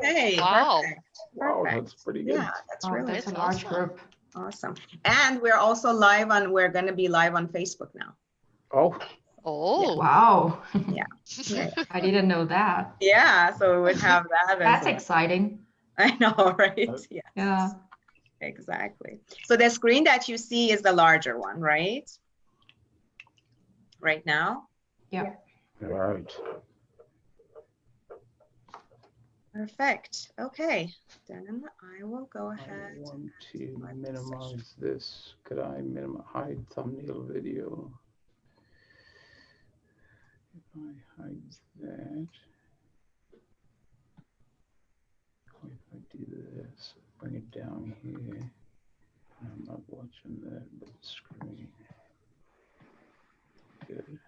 Okay, Wow. perfect. Wow, that's pretty good. Yeah, that's really That's a large awesome. group. awesome. And we're also live on, we're going to be live on Facebook now. Oh, Oh. Wow. Yeah. Yeah. I didn't know that. Yeah, so we would have that as That's well. exciting. I know, right? Yes. Yeah. Exactly. So the screen that you see is the larger one, right? Right now? Yeah. right. Perfect. Okay. Then I will go I ahead. want to minimize this. Could I minimize hide thumbnail video? If I hide that, if I do this, bring it down here. I'm not watching that, but the screen. Good.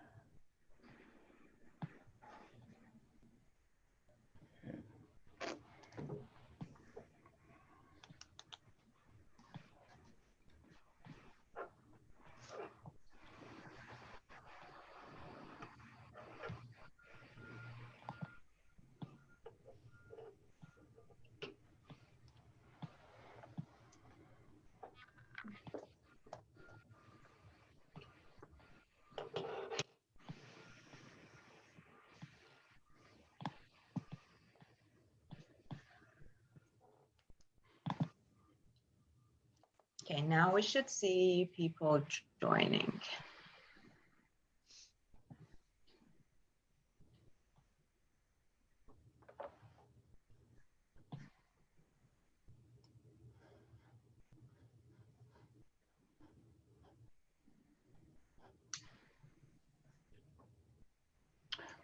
Okay, now we should see people joining.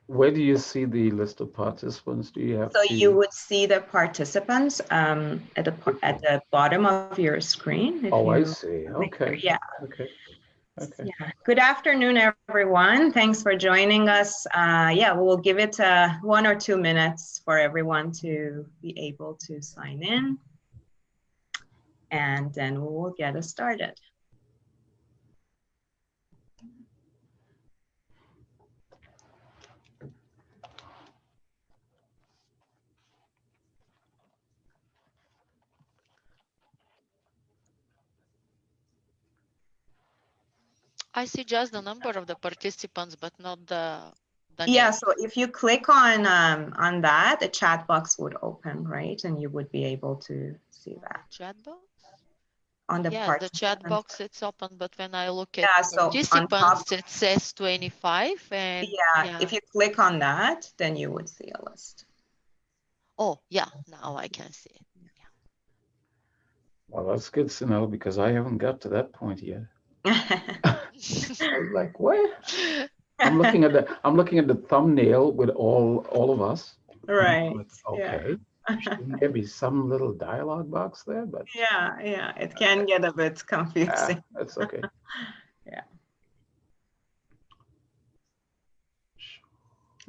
Where do you see the list of participants? Do you have So to? you would see the participants at the bottom of your screen. If Oh, you I see. Okay. Yeah. Okay. Okay. Yeah. Good afternoon, everyone. Thanks for joining us. Yeah, we'll give it 1 or 2 minutes for everyone to be able to sign in, and then we will get us started. I see just the number of the participants, but not the Yeah, name. so if you click on that, the chat box would open, right? And you would be able to see that. Chat box? On the Yes, the chat box, it's open, but when I look at so on participants, top, it says 25. And yeah, if you click on that, then you would see a list. Oh, yeah, now I can see it. Yeah. Well, that's good to know because I haven't got to that point yet. I was like, what? I'm looking at the thumbnail with all of us. Right. Like, okay. Yeah. Shouldn't there be some little dialogue box there? But yeah, it can get a bit confusing. That's okay. Yeah.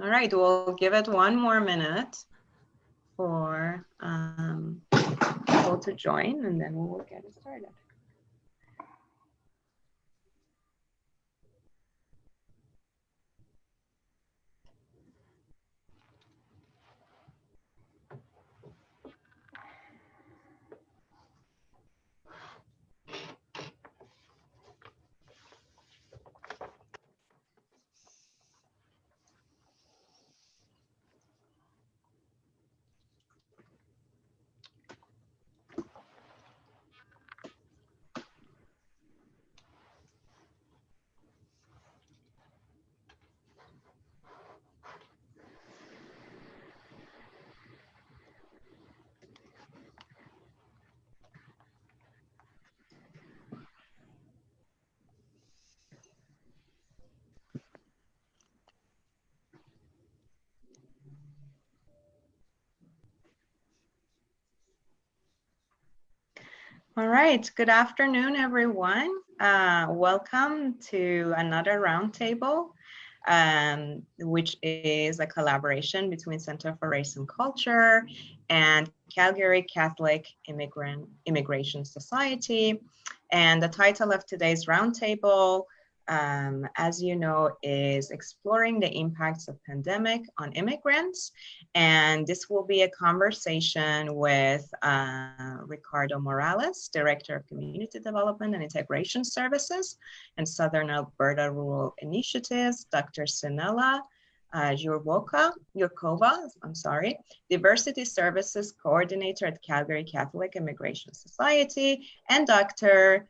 All right, we'll give it 1 more minute for people to join, and then we'll get it started. All right, good afternoon, everyone. Welcome to another roundtable, which is a collaboration between Centre for Race and Culture and Calgary Catholic Immigration Society. And the title of today's roundtable as you know, is exploring the impacts of pandemic on immigrants. And this will be a conversation with Ricardo Morales, Director of Community Development and Integration Services and Southern Alberta Rural Initiatives, Dr. Sinella Yurkova, Diversity Services Coordinator at Calgary Catholic Immigration Society, and Dr.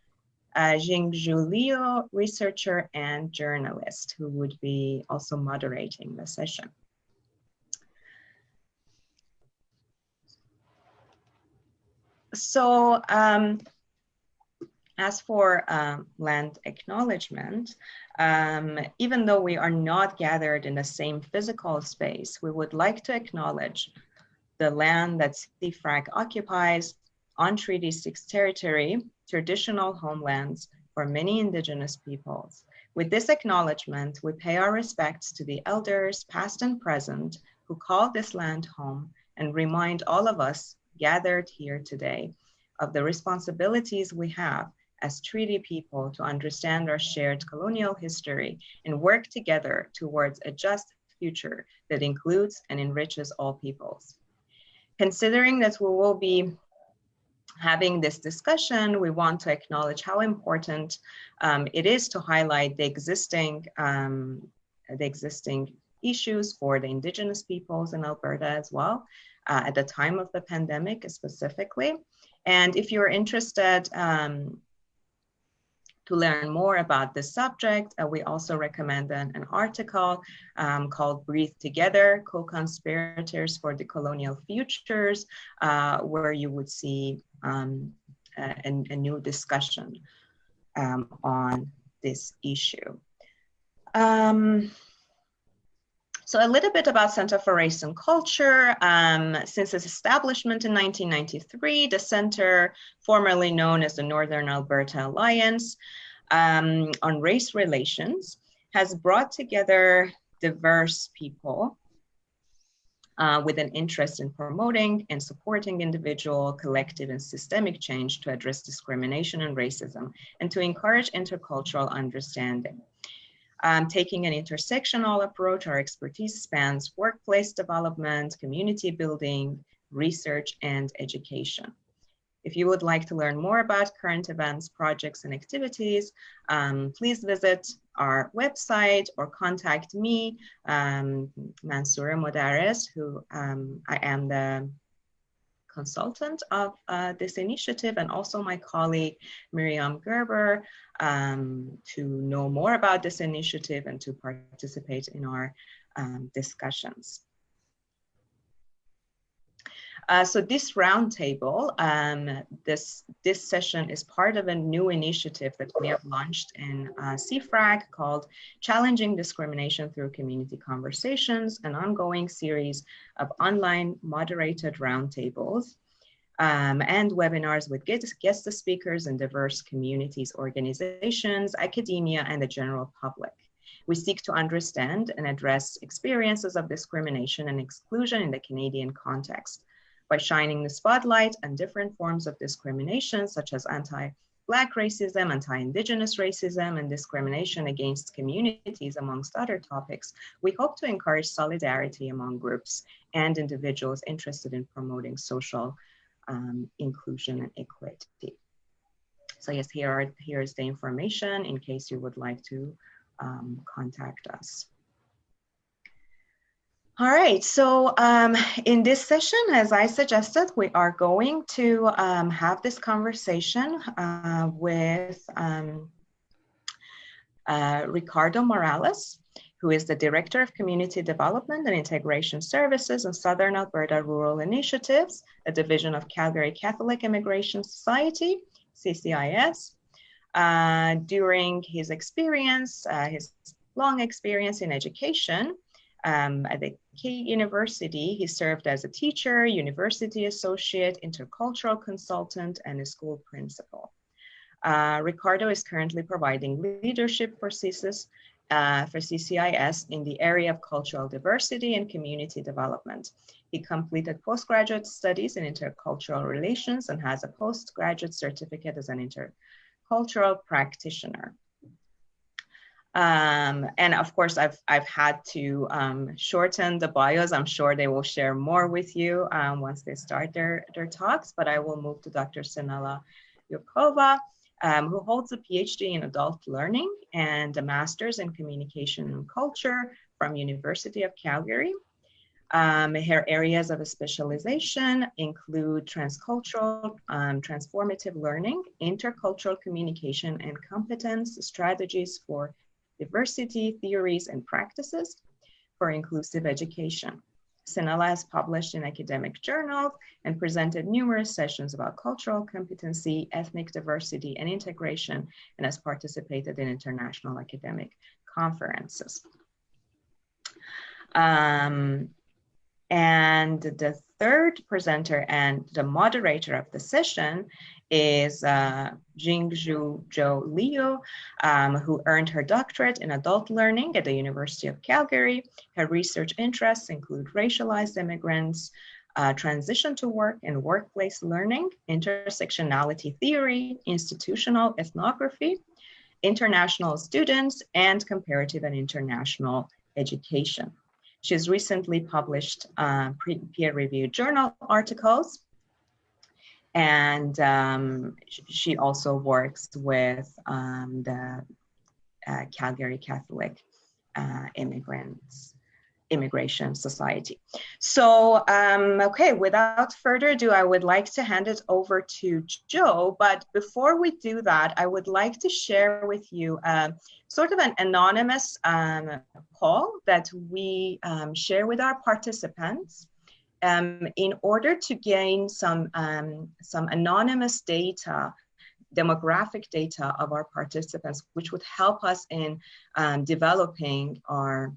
Jing Julio, researcher and journalist, who would be also moderating the session. So as for land acknowledgement, even though we are not gathered in the same physical space, we would like to acknowledge the land that CFRAC occupies on Treaty 6 territory, traditional homelands for many Indigenous peoples. With this acknowledgement, we pay our respects to the elders, past and present, who call this land home, and remind all of us gathered here today of the responsibilities we have as treaty people to understand our shared colonial history and work together towards a just future that includes and enriches all peoples. Considering that we will be having this discussion, we want to acknowledge how important it is to highlight the existing issues for the Indigenous peoples in Alberta as well, at the time of the pandemic specifically. And if you're interested to learn more about this subject, we also recommend an article called Breathe Together, Co-Conspirators for the Colonial Futures, where you would see a new discussion on this issue. So a little bit about Centre for Race and Culture. Since its establishment in 1993, the Centre, formerly known as the Northern Alberta Alliance on Race Relations, has brought together diverse people with an interest in promoting and supporting individual, collective, and systemic change to address discrimination and racism, and to encourage intercultural understanding. Taking an intersectional approach, our expertise spans workplace development, community building, research, and education. If you would like to learn more about current events, projects, and activities, please visit our website or contact me, Mansoura Modares, who I am the consultant of this initiative, and also my colleague Miriam Gerber, to know more about this initiative and to participate in our discussions. So this roundtable, this session is part of a new initiative that we have launched in CFRAC called Challenging Discrimination Through Community Conversations, an ongoing series of online moderated roundtables and webinars with guest speakers and diverse communities, organizations, academia, and the general public. We seek to understand and address experiences of discrimination and exclusion in the Canadian context by shining the spotlight on different forms of discrimination, such as anti-Black racism, anti-Indigenous racism, and discrimination against communities, amongst other topics. We hope to encourage solidarity among groups and individuals interested in promoting social inclusion and equity. So yes, here's the information in case you would like to contact us. All right, so in this session, as I suggested, we are going to have this conversation with Ricardo Morales, who is the Director of Community Development and Integration Services in Southern Alberta Rural Initiatives, a division of Calgary Catholic Immigration Society, CCIS. During his experience, his long experience in education, at the Key University, he served as a teacher, university associate, intercultural consultant, and a school principal. Ricardo is currently providing leadership for CCIS in the area of cultural diversity and community development. He completed postgraduate studies in intercultural relations and has a postgraduate certificate as an intercultural practitioner. And of course, I've had to shorten the bios. I'm sure they will share more with you once they start their talks, but I will move to Dr. Sinala Yurkova, who holds a PhD in adult learning and a master's in communication and culture from University of Calgary. Her areas of specialization include transcultural, transformative learning, intercultural communication and competence, strategies for diversity, theories, and practices for inclusive education. Sinala has published in academic journals and presented numerous sessions about cultural competency, ethnic diversity, and integration, and has participated in international academic conferences. And the third presenter and the moderator of the session is Jingzhu Zhou Liu, who earned her doctorate in adult learning at the University of Calgary. Her research interests include racialized immigrants, transition to work and workplace learning, intersectionality theory, institutional ethnography, international students, and comparative and international education. She's recently published peer-reviewed journal articles, and she also works with the Calgary Catholic Immigration Society. So, okay, without further ado, I would like to hand it over to Joe, but before we do that, I would like to share with you sort of an anonymous poll that we share with our participants in order to gain some anonymous data, demographic data of our participants, which would help us in developing our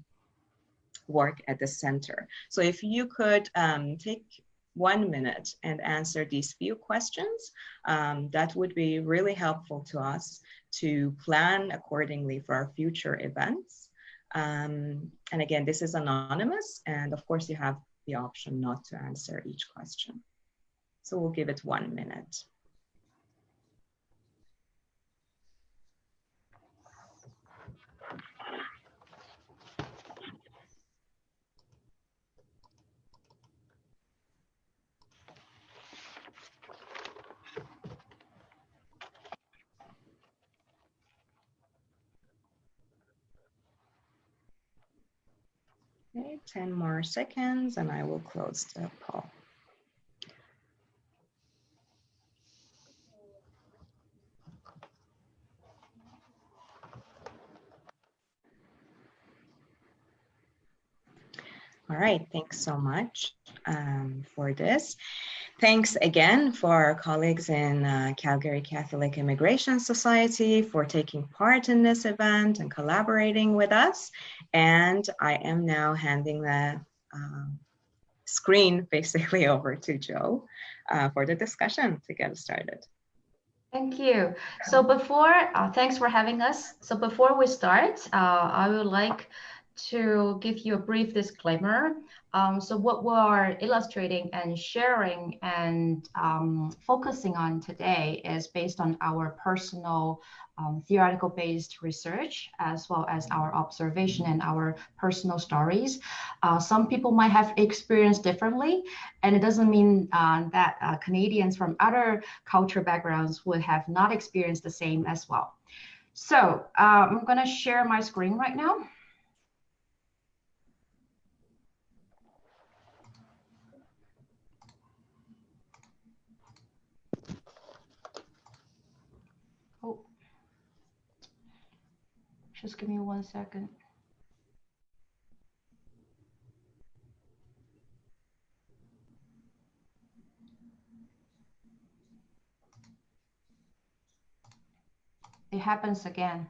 work at the center. So if you could take 1 minute and answer these few questions, that would be really helpful to us to plan accordingly for our future events. And again, this is anonymous, and of course you have the option not to answer each question. So we'll give it 1 minute. Okay, 10 more seconds and I will close the poll. All right, thanks so much for this. Thanks again for our colleagues in Calgary Catholic Immigration Society for taking part in this event and collaborating with us. And I am now handing the screen basically over to Joe for the discussion to get started. Thank you. So before, thanks for having us. So before we start, I would like to give you a brief disclaimer. So what we're illustrating and sharing and focusing on today is based on our personal theoretical-based research, as well as our observation and our personal stories. Some people might have experienced differently, and it doesn't mean that Canadians from other culture backgrounds would have not experienced the same as well. So I'm going to share my screen right now. Just give me 1 second. It happens again.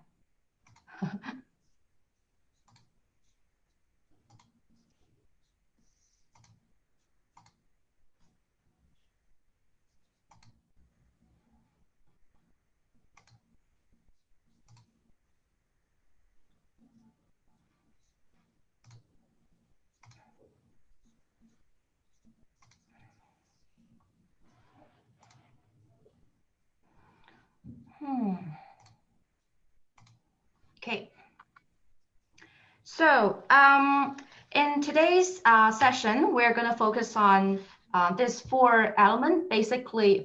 Okay, So in today's session, we're going to focus on this four elements, basically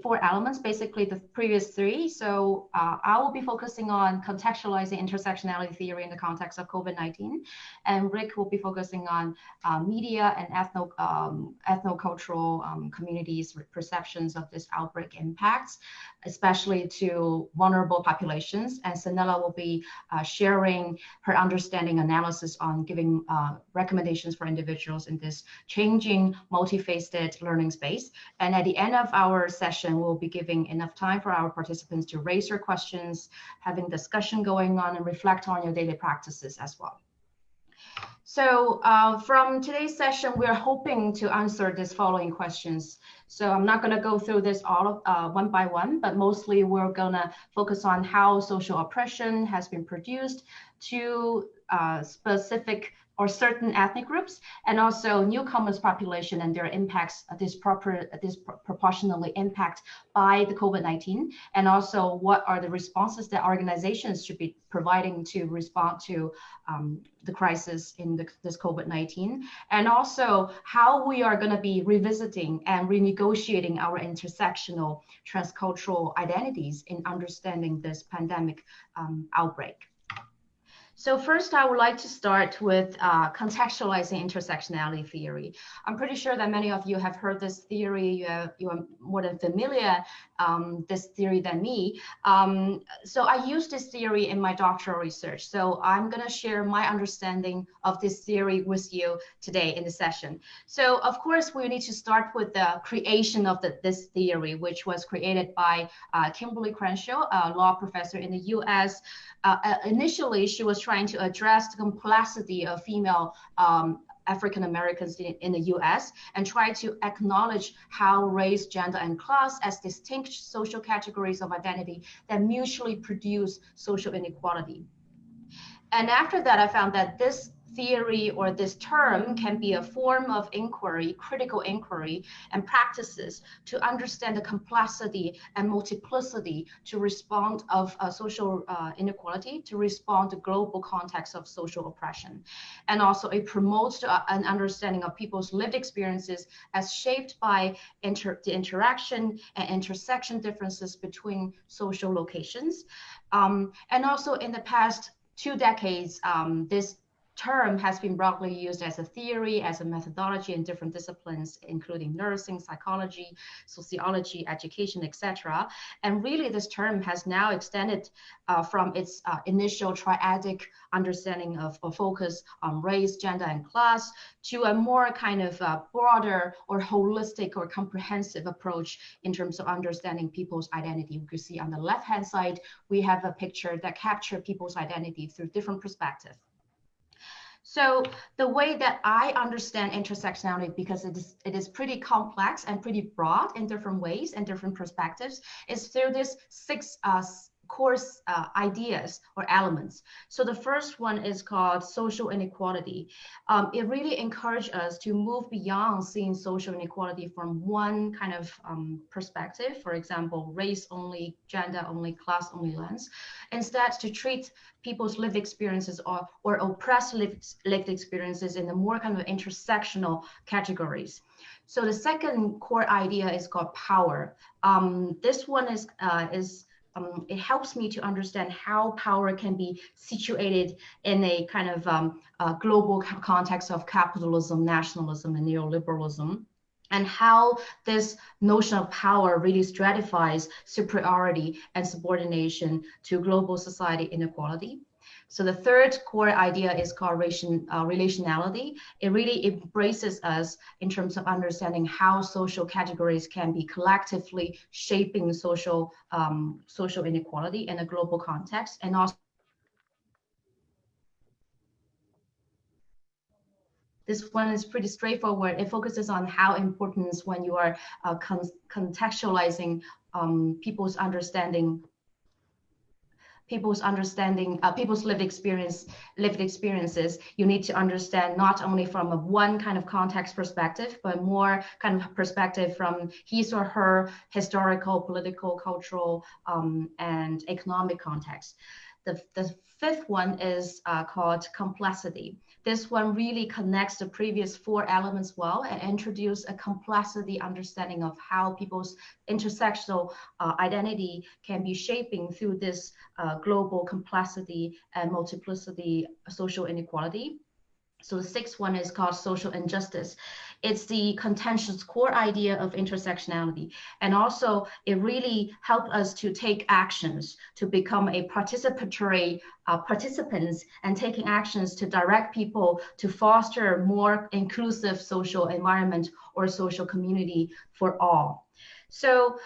the previous three. So I will be focusing on contextualizing intersectionality theory in the context of COVID-19, and Rick will be focusing on media and ethnocultural communities' perceptions of this outbreak impacts, especially to vulnerable populations. And Sanella will be sharing her understanding analysis on giving recommendations for individuals in this changing, multifaceted learning space. And at the end of our session, we'll be giving enough time for our participants to raise your questions, having discussion going on, and reflect on your daily practices as well. So from today's session, we're hoping to answer these following questions. So I'm not going to go through this all one by one, but mostly we're going to focus on how social oppression has been produced to specific or certain ethnic groups, and also newcomers population and their impacts, disproportionately impact by the COVID-19, and also what are the responses that organizations should be providing to respond to the crisis in this COVID-19, and also how we are going to be revisiting and renegotiating our intersectional transcultural identities in understanding this pandemic outbreak. So first, I would like to start with contextualizing intersectionality theory. I'm pretty sure that many of you have heard this theory. You are more than familiar this theory than me. So I use this theory in my doctoral research. So I'm going to share my understanding of this theory with you today in the session. So of course, we need to start with the creation of this theory, which was created by Kimberly Crenshaw, a law professor in the US. Initially, she was trying to address the complexity of female African Americans in the US and try to acknowledge how race, gender, and class as distinct social categories of identity that mutually produce social inequality. And after that, I found that this theory or this term can be a form of inquiry, critical inquiry, and practices to understand the complexity and multiplicity to respond of social inequality, to respond to global context of social oppression. And also it promotes an understanding of people's lived experiences as shaped by the interaction and intersection differences between social locations. And also in the past 2 decades, this term has been broadly used as a theory, as a methodology in different disciplines, including nursing, psychology, sociology, education, etc. And really, this term has now extended from its initial triadic understanding of a focus on race, gender, and class to a more kind of broader or holistic or comprehensive approach in terms of understanding people's identity. You can see on the left-hand side, we have a picture that captures people's identity through different perspectives. So the way that I understand intersectionality, because it is pretty complex and pretty broad in different ways and different perspectives, is through these 6 core ideas or elements. So the first one is called social inequality. It really encouraged us to move beyond seeing social inequality from one kind of perspective, for example, race only, gender only, class only lens, instead to treat people's lived experiences or oppressed lived experiences in a more kind of intersectional categories. So the second core idea is called power. This one is it helps me to understand how power can be situated in a kind of global context of capitalism, nationalism, and neoliberalism, and how this notion of power really stratifies superiority and subordination to global society inequality. So the third core idea is called relationality. It really embraces us in terms of understanding how social categories can be collectively shaping social inequality in a global context, and also this one is pretty straightforward. It focuses on how important when you are contextualizing people's lived experiences. You need to understand not only from a one kind of context perspective, but more kind of perspective from his or her historical, political, cultural, and economic context. The fifth one is called complexity. This one really connects the previous 4 elements well and introduce a complexity understanding of how people's intersectional identity can be shaping through this global complexity and multiplicity social inequality. So the 6th one is called social injustice. It's the contentious core idea of intersectionality. And also it really helped us to take actions to become a participatory participants and taking actions to direct people to foster more inclusive social environment or social community for all. So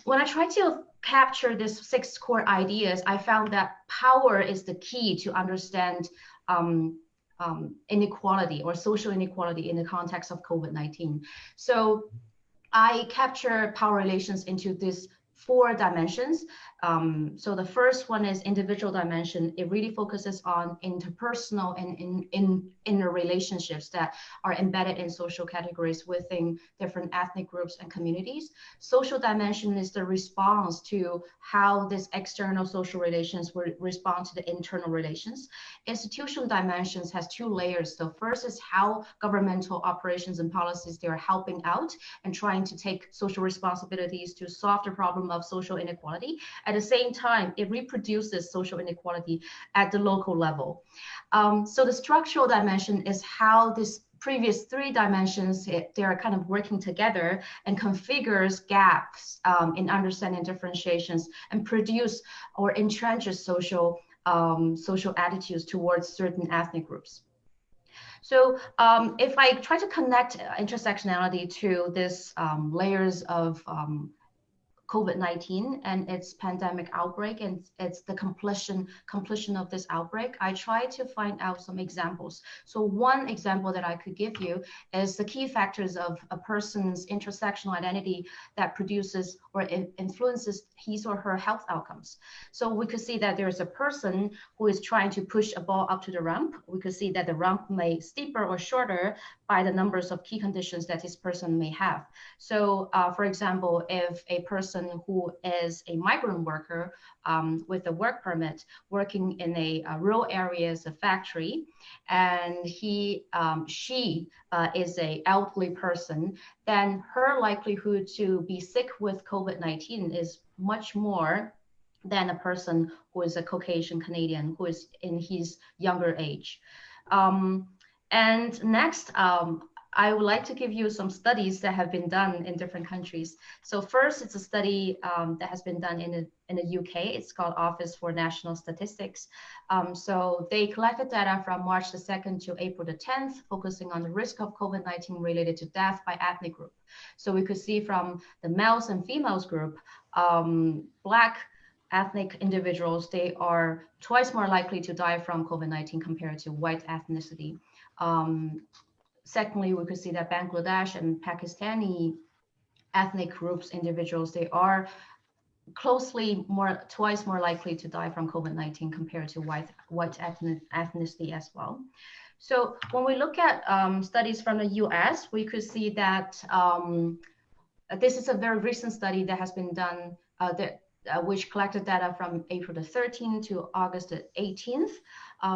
when I try to capture these 6 core ideas, I found that power is the key to understand inequality or social inequality in the context of COVID-19. So I capture power relations into these 4 dimensions. So the first one is individual dimension. It really focuses on interpersonal and inner relationships that are embedded in social categories within different ethnic groups and communities. Social dimension is the response to how these external social relations will respond to the internal relations. Institutional dimensions has 2 layers. So first is how governmental operations and policies, they are helping out and trying to take social responsibilities to solve the problem of social inequality. At the same time, it reproduces social inequality at the local level. So the structural dimension is how this previous 3 dimensions, they are kind of working together and configures gaps in understanding differentiations and produce or entrenches social attitudes towards certain ethnic groups. So if I try to connect intersectionality to this layers of COVID-19 and its pandemic outbreak and it's the completion of this outbreak, I try to find out some examples. So one example that I could give you is the key factors of a person's intersectional identity that produces or influences his or her health outcomes. So we could see that there's a person who is trying to push a ball up to the ramp. We could see that the ramp may steeper or shorter by the numbers of key conditions that this person may have. So for example, if a person who is a migrant worker with a work permit working in a rural area as a factory, and she is an elderly person, then her likelihood to be sick with COVID-19 is much more than a person who is a Caucasian Canadian who is in his younger age. And next, I would like to give you some studies that have been done in different countries. So first, it's a study that has been done in the UK. It's called Office for National Statistics. So they collected data from March the 2nd to April the 10th, focusing on the risk of COVID-19 related to death by ethnic group. So we could see from the males and females group, Black ethnic individuals, they are twice more likely to die from COVID-19 compared to white ethnicity. Secondly, we could see that Bangladesh and Pakistani ethnic groups, individuals, they are twice more likely to die from COVID-19 compared to white ethnicity as well. So when we look at studies from the US, we could see that this is a very recent study that has been done which collected data from April the 13th to August the 18th.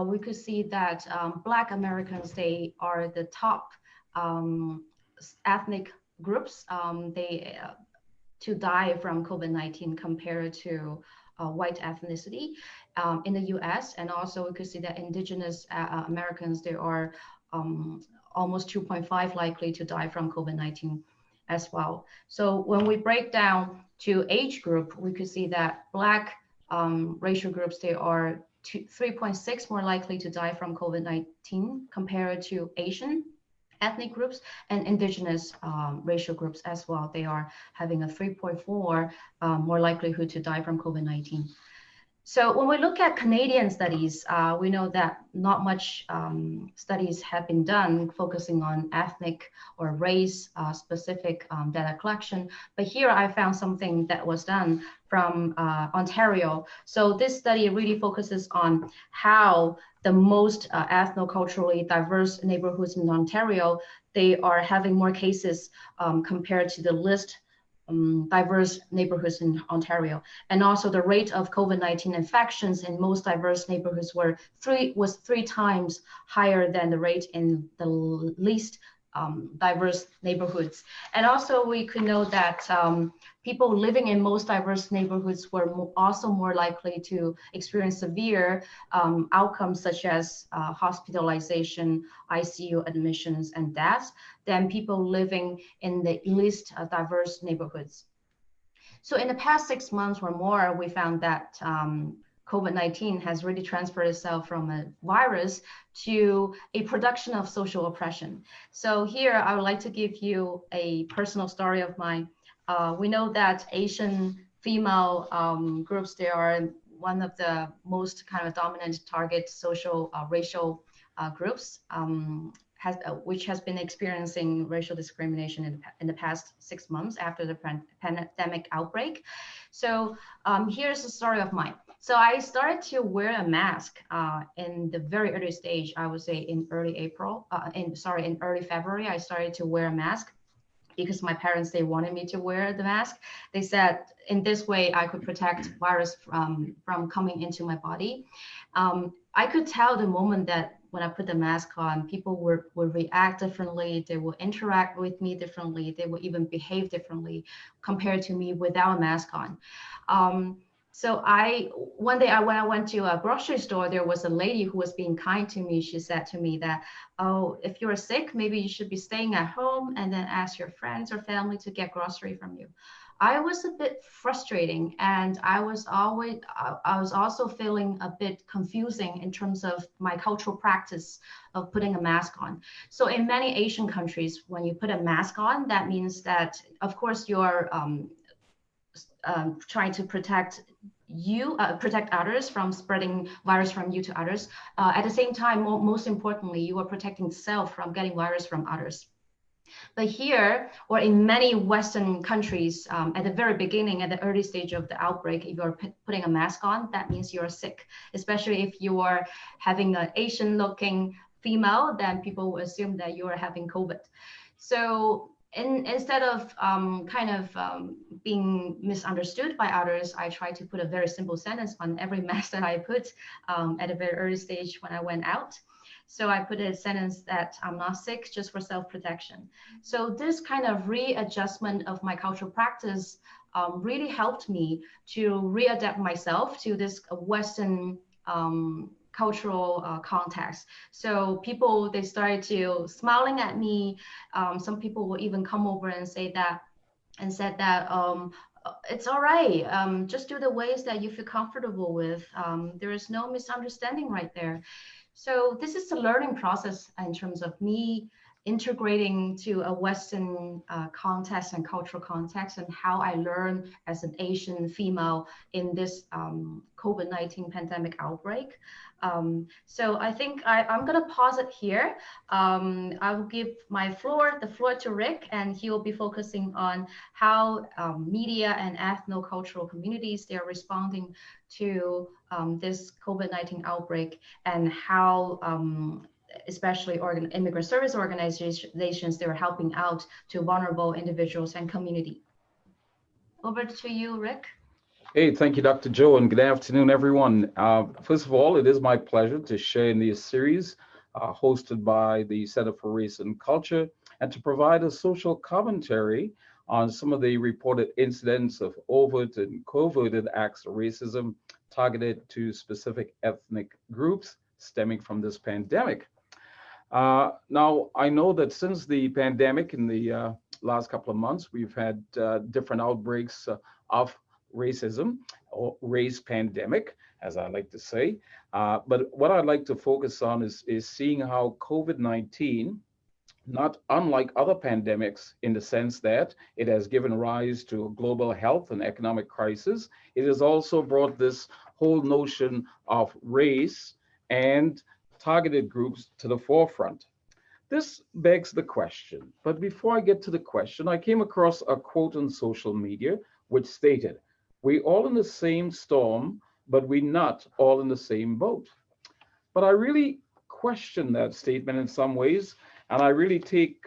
We could see that Black Americans, they are the top ethnic groups to die from COVID-19 compared to white ethnicity in the US. And also we could see that Indigenous Americans, they are almost 2.5 likely to die from COVID-19 as well. So when we break down to age group, we could see that Black racial groups, they are 3.6 more likely to die from COVID-19 compared to Asian ethnic groups, and Indigenous racial groups as well. They are having a 3.4 more likelihood to die from COVID-19. So when we look at Canadian studies, we know that not much studies have been done focusing on ethnic or race specific data collection. But here I found something that was done from Ontario. So this study really focuses on how the most ethno-culturally diverse neighborhoods in Ontario, they are having more cases compared to the list diverse neighborhoods in Ontario. And also the rate of COVID-19 infections in most diverse neighborhoods was three times higher than the rate in the least diverse neighborhoods. And also we could know that people living in most diverse neighborhoods were also more likely to experience severe outcomes such as hospitalization, ICU admissions, and deaths than people living in the least diverse neighborhoods. So in the past 6 months or more, we found that COVID-19 has really transferred itself from a virus to a production of social oppression. So here I would like to give you a personal story of mine. We know that Asian female groups, they are one of the most kind of dominant target social racial groups, which has been experiencing racial discrimination in the past 6 months after the pandemic outbreak. So here's the story of mine. So I started to wear a mask in the very early stage. I would say in early February, I started to wear a mask because my parents, they wanted me to wear the mask. They said in this way I could protect virus from coming into my body. I could tell the moment that when I put the mask on, people would react differently. They will interact with me differently. They will even behave differently compared to me without a mask on. So one day when I went to a grocery store, there was a lady who was being kind to me. She said to me that, oh, if you're sick, maybe you should be staying at home and then ask your friends or family to get grocery from you. I was a bit frustrating, and I was also feeling a bit confusing in terms of my cultural practice of putting a mask on. So in many Asian countries, when you put a mask on, that means that, of course, you're trying to protect others from spreading virus from you to others. At the same time, most importantly, you are protecting self from getting virus from others. But here, or in many Western countries, at the very beginning, at the early stage of the outbreak, if you're putting a mask on, that means you're sick. Especially if you are having an Asian-looking female, then people will assume that you are having COVID. So instead of being misunderstood by others, I try to put a very simple sentence on every mask that I put at a very early stage when I went out. So I put a sentence that I'm not sick, just for self-protection. So this kind of readjustment of my cultural practice really helped me to readapt myself to this Western cultural context. So people, they started to smiling at me. Some people will even come over and said that it's all right. Just do the ways that you feel comfortable with. There is no misunderstanding right there. So this is a learning process in terms of me integrating to a Western context and cultural context, and how I learn as an Asian female in this COVID-19 pandemic outbreak. So I think I'm going to pause it here. I will give the floor to Rick, and he will be focusing on how media and ethno-cultural communities, they are responding to this COVID-19 outbreak, and how especially immigrant service organizations, they are helping out to vulnerable individuals and community. Over to you, Rick. Hey, thank you, Dr. Joe, and good afternoon, everyone. First of all, it is my pleasure to share in this series hosted by the Center for Race and Culture, and to provide a social commentary on some of the reported incidents of overt and coverted acts of racism targeted to specific ethnic groups stemming from this pandemic. Now, I know that since the pandemic in the last couple of months, we've had different outbreaks of racism, or race pandemic, as I like to say. But what I'd like to focus on is seeing how COVID-19, not unlike other pandemics in the sense that it has given rise to a global health and economic crisis, it has also brought this whole notion of race and targeted groups to the forefront. This begs the question, but before I get to the question, I came across a quote on social media which stated, "We all in the same storm, but we not all in the same boat." But I really question that statement in some ways, and I really take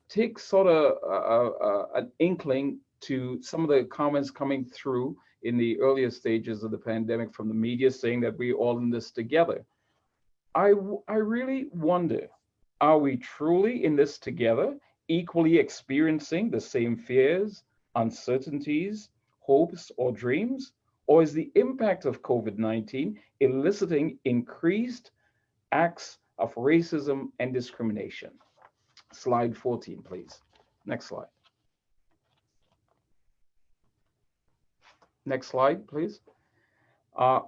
take sort of an inkling to some of the comments coming through in the earlier stages of the pandemic from the media saying that we're all in this together. I really wonder, are we truly in this together, equally experiencing the same fears, uncertainties, hopes, or dreams? Or is the impact of COVID-19 eliciting increased acts of racism and discrimination? Slide 14, please. Next slide. Next slide, please.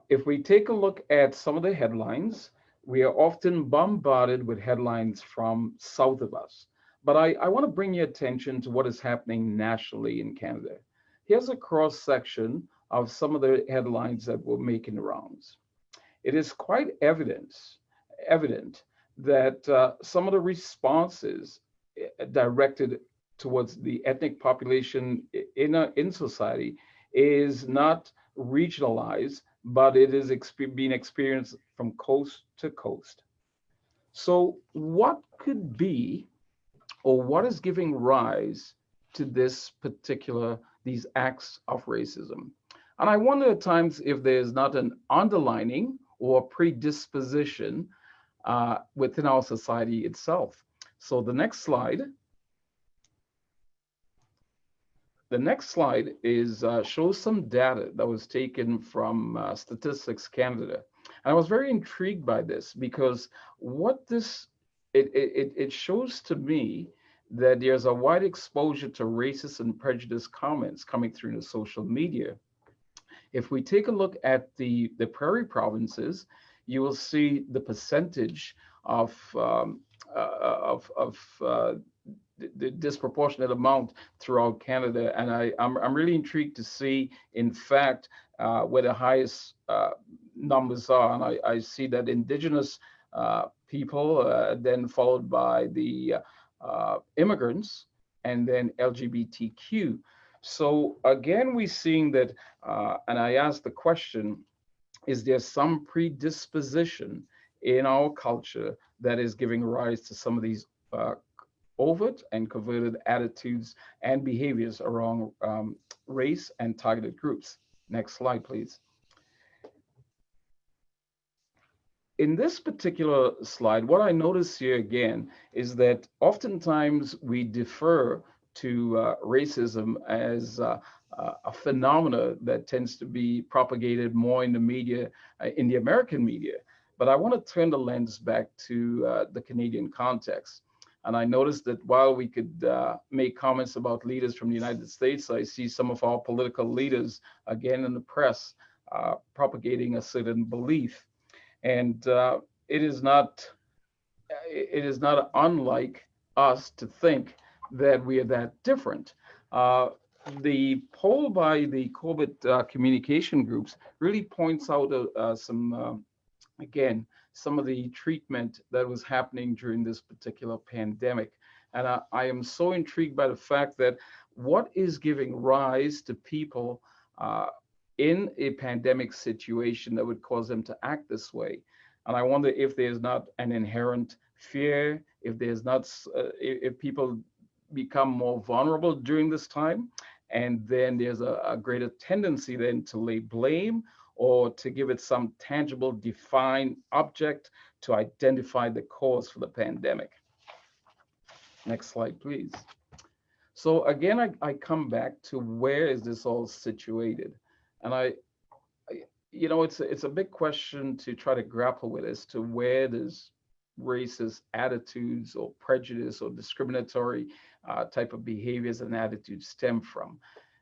If we take a look at some of the headlines, we are often bombarded with headlines from south of us. But I want to bring your attention to what is happening nationally in Canada. Here's a cross section of some of the headlines that were making the rounds. It is quite evident that some of the responses directed towards the ethnic population in society is not regionalized, but it is being experienced from coast to coast. So what could be, or what is giving rise to these acts of racism? And I wonder at times if there's not an underlining or predisposition within our society itself. So the next slide. The next slide is shows some data that was taken from Statistics Canada. And I was very intrigued by this because what it shows to me that there's a wide exposure to racist and prejudiced comments coming through in the social media. If we take a look at the prairie provinces, you will see the percentage of the disproportionate amount throughout Canada, and I'm really intrigued to see, in fact, where the highest numbers are. And I see that Indigenous people, then followed by the immigrants, and then LGBTQ. So again, we're seeing that, and I asked the question: is there some predisposition in our culture that is giving rise to some of these overt and coverted attitudes and behaviors around race and targeted groups? Next slide, please. In this particular slide, what I notice here again is that oftentimes we defer to racism as a phenomena that tends to be propagated more in the media, in the American media. But I want to turn the lens back to the Canadian context. And I noticed that while we could make comments about leaders from the United States, I see some of our political leaders, again in the press, propagating a certain belief. And it is not unlike us to think that we are that different. The poll by the COVID communication groups really points out again, some of the treatment that was happening during this particular pandemic. And I am so intrigued by the fact that what is giving rise to people in a pandemic situation that would cause them to act this way. And I wonder if there's not an inherent fear, if there's not, if people become more vulnerable during this time, and then there's a greater tendency then to lay blame or to give it some tangible, defined object to identify the cause for the pandemic. Next slide, please. So again, I come back to where is this all situated? And you know, it's a big question to try to grapple with as to where does racist attitudes or prejudice or discriminatory type of behaviors and attitudes stem from.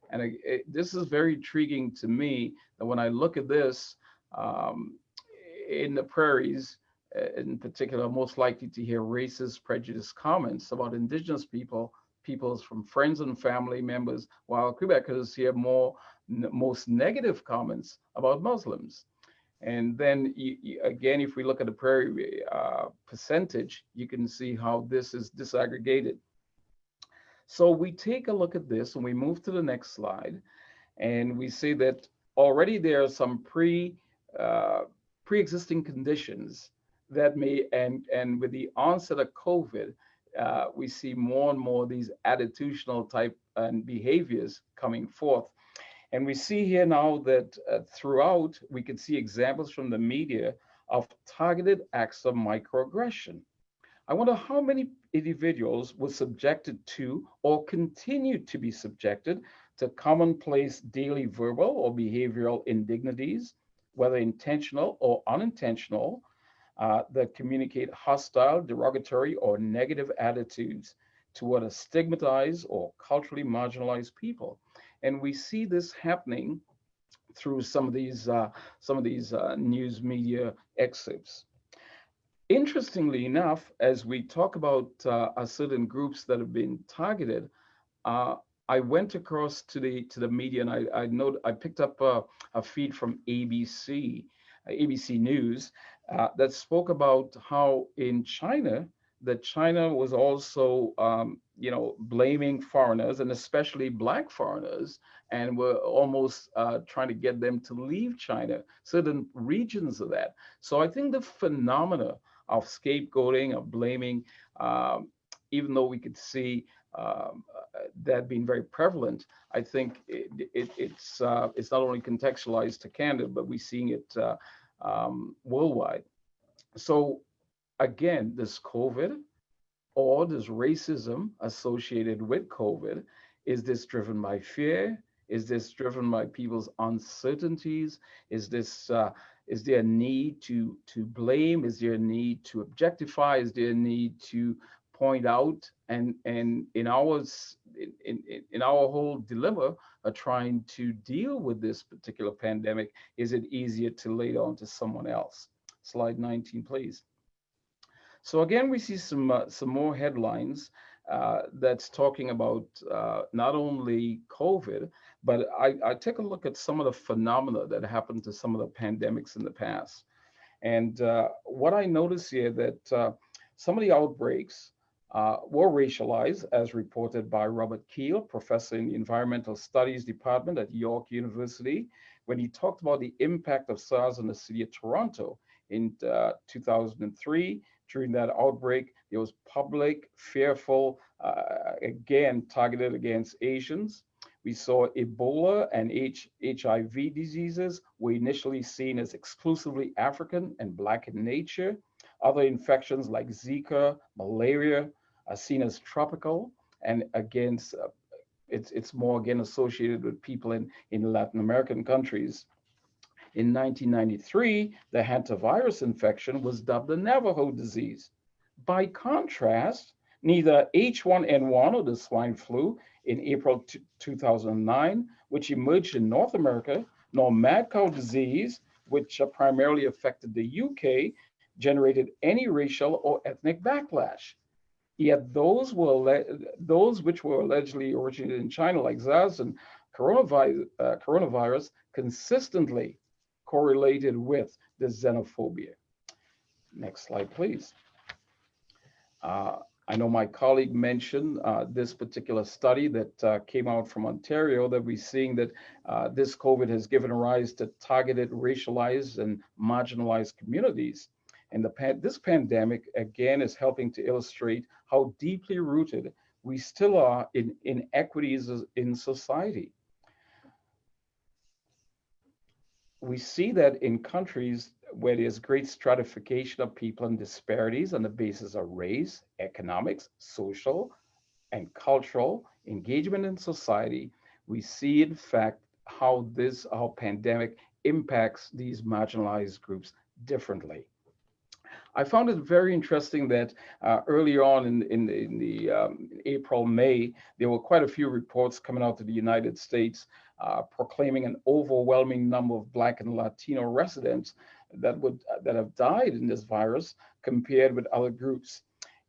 And this is very intriguing to me that when I look at this in the prairies, in particular, most likely to hear racist, prejudiced comments about Indigenous peoples from friends and family members, while Quebecers hear most negative comments about Muslims. And then again, if we look at the prairie percentage, you can see how this is disaggregated. So we take a look at this and we move to the next slide, and we see that already there are some pre-existing conditions that may, and with the onset of COVID, we see more and more these attitudinal type and behaviors coming forth. And we see here now that throughout, we can see examples from the media of targeted acts of microaggression. I wonder how many individuals were subjected to or continue to be subjected to commonplace daily verbal or behavioral indignities, whether intentional or unintentional, that communicate hostile, derogatory, or negative attitudes toward a stigmatized or culturally marginalized people. And we see this happening through some of these news media excerpts. Interestingly enough, as we talk about certain groups that have been targeted, I went across to the media, and I picked up a feed from ABC News that spoke about how in China, that China was also blaming foreigners, and especially Black foreigners, and were almost trying to get them to leave China, certain regions of that. So I think the phenomena of scapegoating, of blaming, even though we could see that being very prevalent, I think it's not only contextualized to Canada, but we're seeing it worldwide. So again, this COVID or this racism associated with COVID, is this driven by fear? Is this driven by people's uncertainties? Is there a need to blame? Is there a need to objectify? Is there a need to point out? And in our whole dilemma of trying to deal with this particular pandemic, is it easier to lay it on to someone else? Slide 19, please. So again, we see some more headlines that's talking about not only COVID, but I take a look at some of the phenomena that happened to some of the pandemics in the past. And what I notice here that some of the outbreaks were racialized, as reported by Robert Keel, professor in the Environmental Studies Department at York University, when he talked about the impact of SARS on the city of Toronto in 2003. During that outbreak, there was public, fearful, again, targeted against Asians. We saw Ebola and HIV diseases were initially seen as exclusively African and Black in nature. Other infections like Zika, malaria are seen as tropical, and again, it's more again associated with people in Latin American countries. In 1993, the hantavirus infection was dubbed the Navajo disease. By contrast, neither H1N1 or the swine flu in April 2009, which emerged in North America, nor mad cow disease, which primarily affected the UK, generated any racial or ethnic backlash. Yet those which were allegedly originated in China, like SARS and coronavirus, consistently correlated with the xenophobia. Next slide, please. I know my colleague mentioned this particular study that came out from Ontario, that we're seeing that this COVID has given rise to targeted, racialized, and marginalized communities. And this pandemic, again, is helping to illustrate how deeply rooted we still are in inequities in society. We see that in countries where there's great stratification of people and disparities on the basis of race, economics, social, and cultural engagement in society, we see, in fact, how our pandemic impacts these marginalized groups differently. I found it very interesting that earlier on in the April, May, there were quite a few reports coming out of the United States proclaiming an overwhelming number of Black and Latino residents that have died in this virus compared with other groups.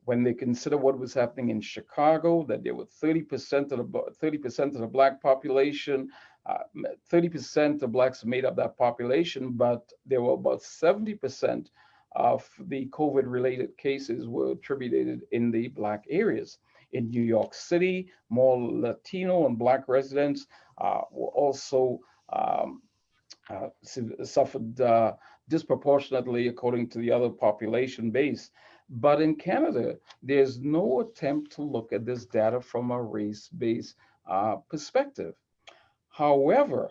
When they consider what was happening in Chicago, that there were 30% of the Black population, 30% of Blacks made up that population, but there were about 70% of the COVID-related cases were attributed in the Black areas. In New York City, more Latino and Black residents were also suffered disproportionately according to the other population base. But in Canada, there's no attempt to look at this data from a race-based perspective. However,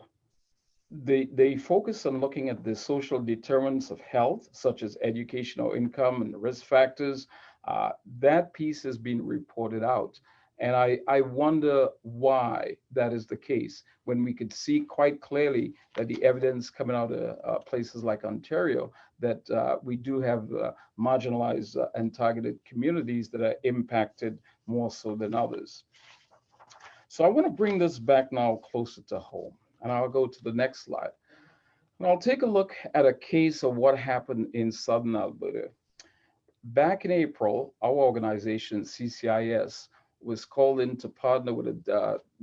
they focus on looking at the social determinants of health, such as education or income and risk factors. That piece has been reported out. And I wonder why that is the case when we could see quite clearly that the evidence coming out of places like Ontario, that we do have marginalized and targeted communities that are impacted more so than others. So I want to bring this back now closer to home. And I'll go to the next slide. And I'll take a look at a case of what happened in Southern Alberta. Back in April, our organization, CCIS, was called in to partner with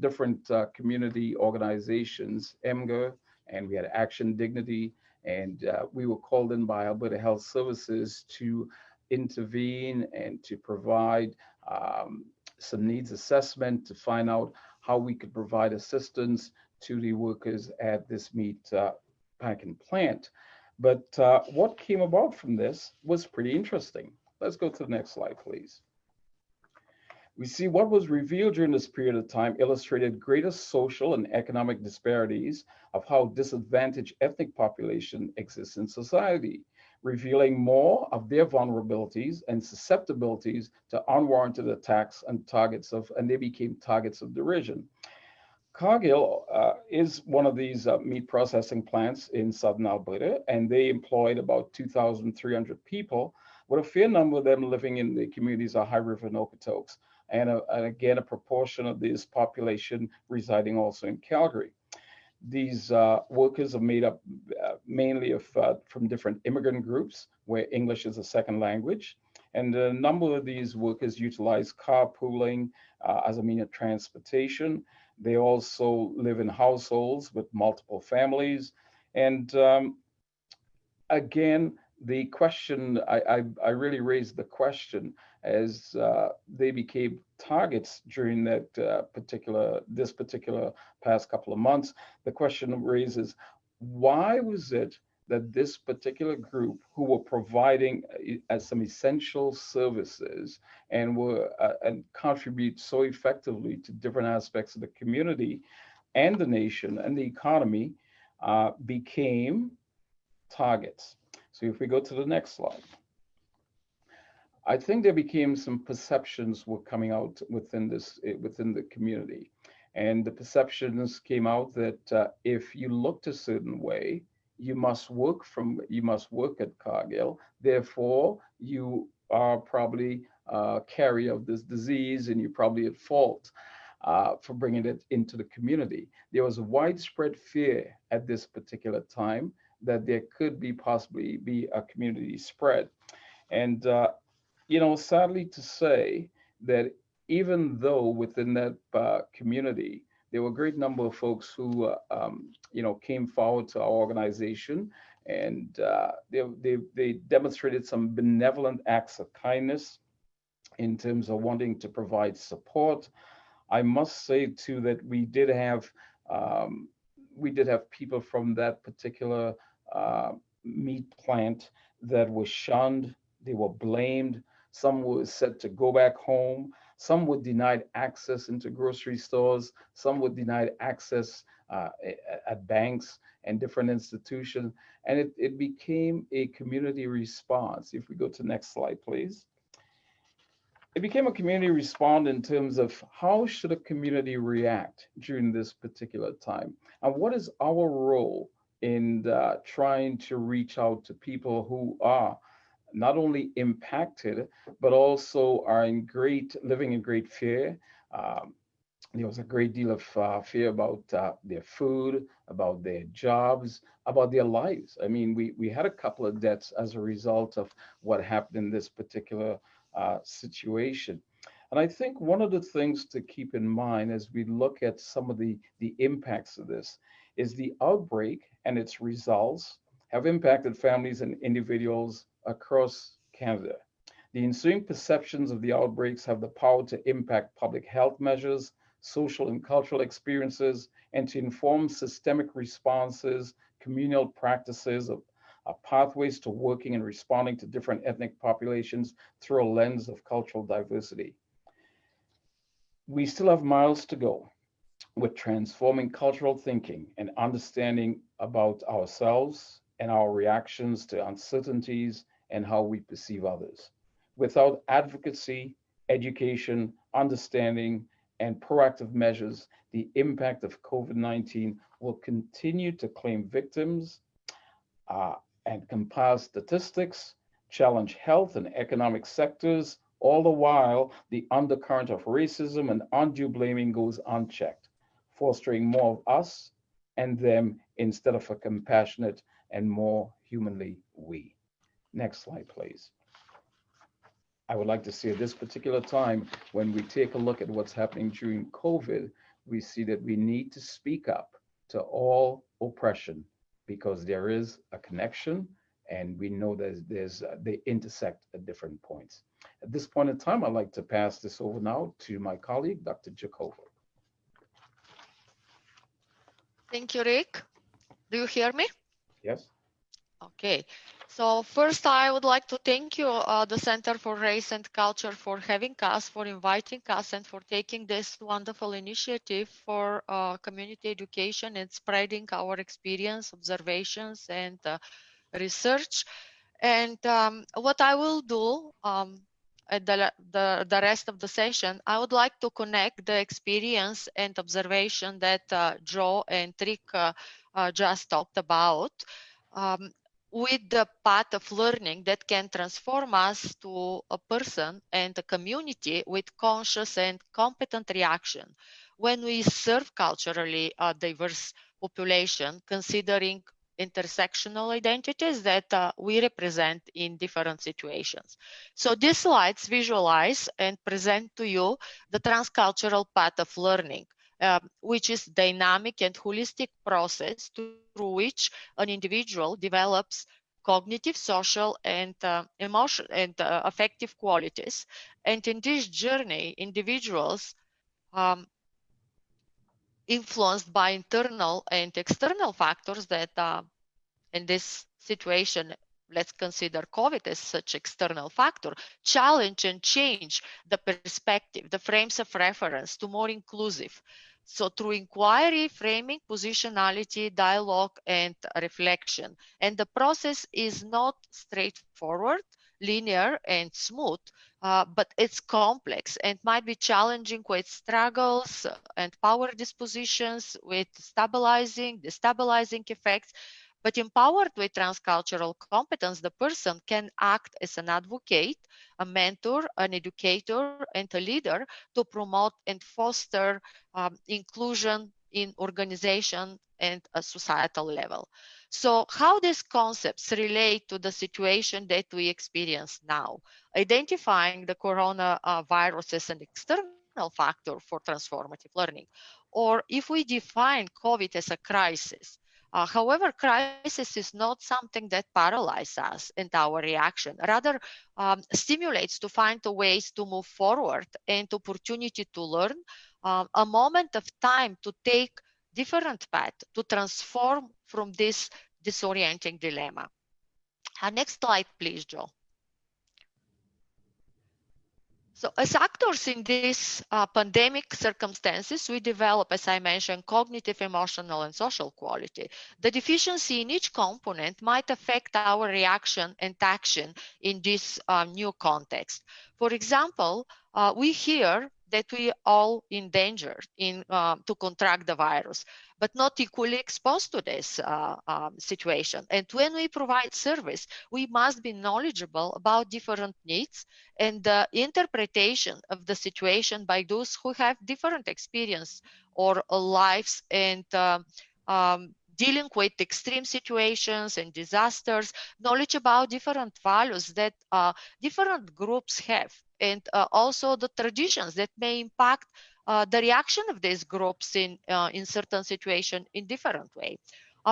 different community organizations, EMGA, and we had Action Dignity, and we were called in by Alberta Health Services to intervene and to provide some needs assessment to find out how we could provide assistance to the workers at this meat packing plant. But what came about from this was pretty interesting. Let's go to the next slide, please. We see what was revealed during this period of time illustrated greater social and economic disparities of how disadvantaged ethnic population exists in society, revealing more of their vulnerabilities and susceptibilities to unwarranted attacks and they became targets of derision. Cargill is one of these meat processing plants in Southern Alberta, and they employed about 2,300 people, with a fair number of them living in the communities of High River and Okotoks, and again, a proportion of this population residing also in Calgary. These workers are made up mainly of from different immigrant groups where English is a second language. And a number of these workers utilize carpooling as a means of transportation. They also live in households with multiple families. And again, the question, I really raised the question as they became targets during that this particular past couple of months. The question raises, why was it that this particular group who were providing some essential services and were and contribute so effectively to different aspects of the community and the nation and the economy became targets? So if we go to the next slide, I think there became some perceptions were coming out within the community, and the perceptions came out that if you looked a certain way, you must work at Cargill. Therefore, you are probably a carrier of this disease, and you're probably at fault for bringing it into the community. There was a widespread fear at this particular time that there could possibly be a community spread. And, sadly to say that even though within that community, there were a great number of folks who, came forward to our organization, and they demonstrated some benevolent acts of kindness in terms of wanting to provide support. I must say too that we did have people from that particular meat plant that were shunned. They were blamed. Some were said to go back home. Some were denied access into grocery stores. Some were denied access at banks and different institutions. And it became a community response. If we go to the next slide, please. It became a community response in terms of how should a community react during this particular time? And what is our role in trying to reach out to people who are not only impacted, but also are living in great fear. There was a great deal of fear about their food, about their jobs, about their lives. I mean, we had a couple of deaths as a result of what happened in this particular situation. And I think one of the things to keep in mind as we look at some of the impacts of this is the outbreak and its results have impacted families and individuals across Canada. The ensuing perceptions of the outbreaks have the power to impact public health measures, social and cultural experiences, and to inform systemic responses, communal practices pathways to working and responding to different ethnic populations through a lens of cultural diversity. We still have miles to go with transforming cultural thinking and understanding about ourselves and our reactions to uncertainties and how we perceive others. Without advocacy, education, understanding, and proactive measures, the impact of COVID-19 will continue to claim victims and compile statistics, challenge health and economic sectors, all the while the undercurrent of racism and undue blaming goes unchecked, fostering more of us and them instead of a compassionate and more humanly we. Next slide, please. I would like to say at this particular time, when we take a look at what's happening during COVID, we see that we need to speak up to all oppression because there is a connection and we know that they intersect at different points. At this point in time, I'd like to pass this over now to my colleague, Dr. Jacobo. Thank you, Rick. Do you hear me? Yes. Okay. So first, I would like to thank you, the Center for Race and Culture, for having us, for inviting us, and for taking this wonderful initiative for community education and spreading our experience, observations, and research. And what I will do at the rest of the session, I would like to connect the experience and observation that Joe and Rick just talked about with the path of learning that can transform us to a person and a community with conscious and competent reaction when we serve culturally diverse population, considering intersectional identities that we represent in different situations. So these slides visualize and present to you the transcultural path of learning, which is dynamic and holistic process through which an individual develops cognitive, social, and emotional and affective qualities. And in this journey, individuals influenced by internal and external factors that in this situation, let's consider COVID as such external factor, challenge and change the perspective, the frames of reference to more inclusive. So through inquiry, framing, positionality, dialogue, and reflection. And the process is not straightforward, linear, and smooth, but it's complex and might be challenging with struggles and power dispositions, with stabilizing, destabilizing effects. But empowered with transcultural competence, the person can act as an advocate, a mentor, an educator, and a leader to promote and foster inclusion in organization and a societal level. So how these concepts relate to the situation that we experience now, identifying the coronavirus as an external factor for transformative learning, or if we define COVID as a crisis. However, crisis is not something that paralyzes us in our reaction, rather stimulates to find the ways to move forward and opportunity to learn, a moment of time to take different path to transform from this disorienting dilemma. Next slide, please, Joe. So as actors in these pandemic circumstances, we develop, as I mentioned, cognitive, emotional, and social quality. The deficiency in each component might affect our reaction and action in this new context. For example, we hear that we are all in danger to contract the virus, but not equally exposed to this situation. And when we provide service, we must be knowledgeable about different needs and the interpretation of the situation by those who have different experience or lives and dealing with extreme situations and disasters, knowledge about different values that different groups have, and also the traditions that may impact the reaction of these groups in certain situations in different way.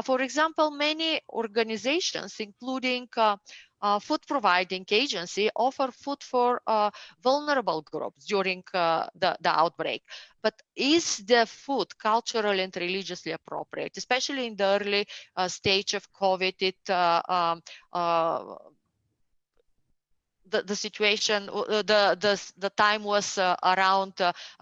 For example, many organizations, including food providing agency offer food for vulnerable groups during the outbreak. But is the food culturally and religiously appropriate, especially in the early stage of COVID? The situation, the time was around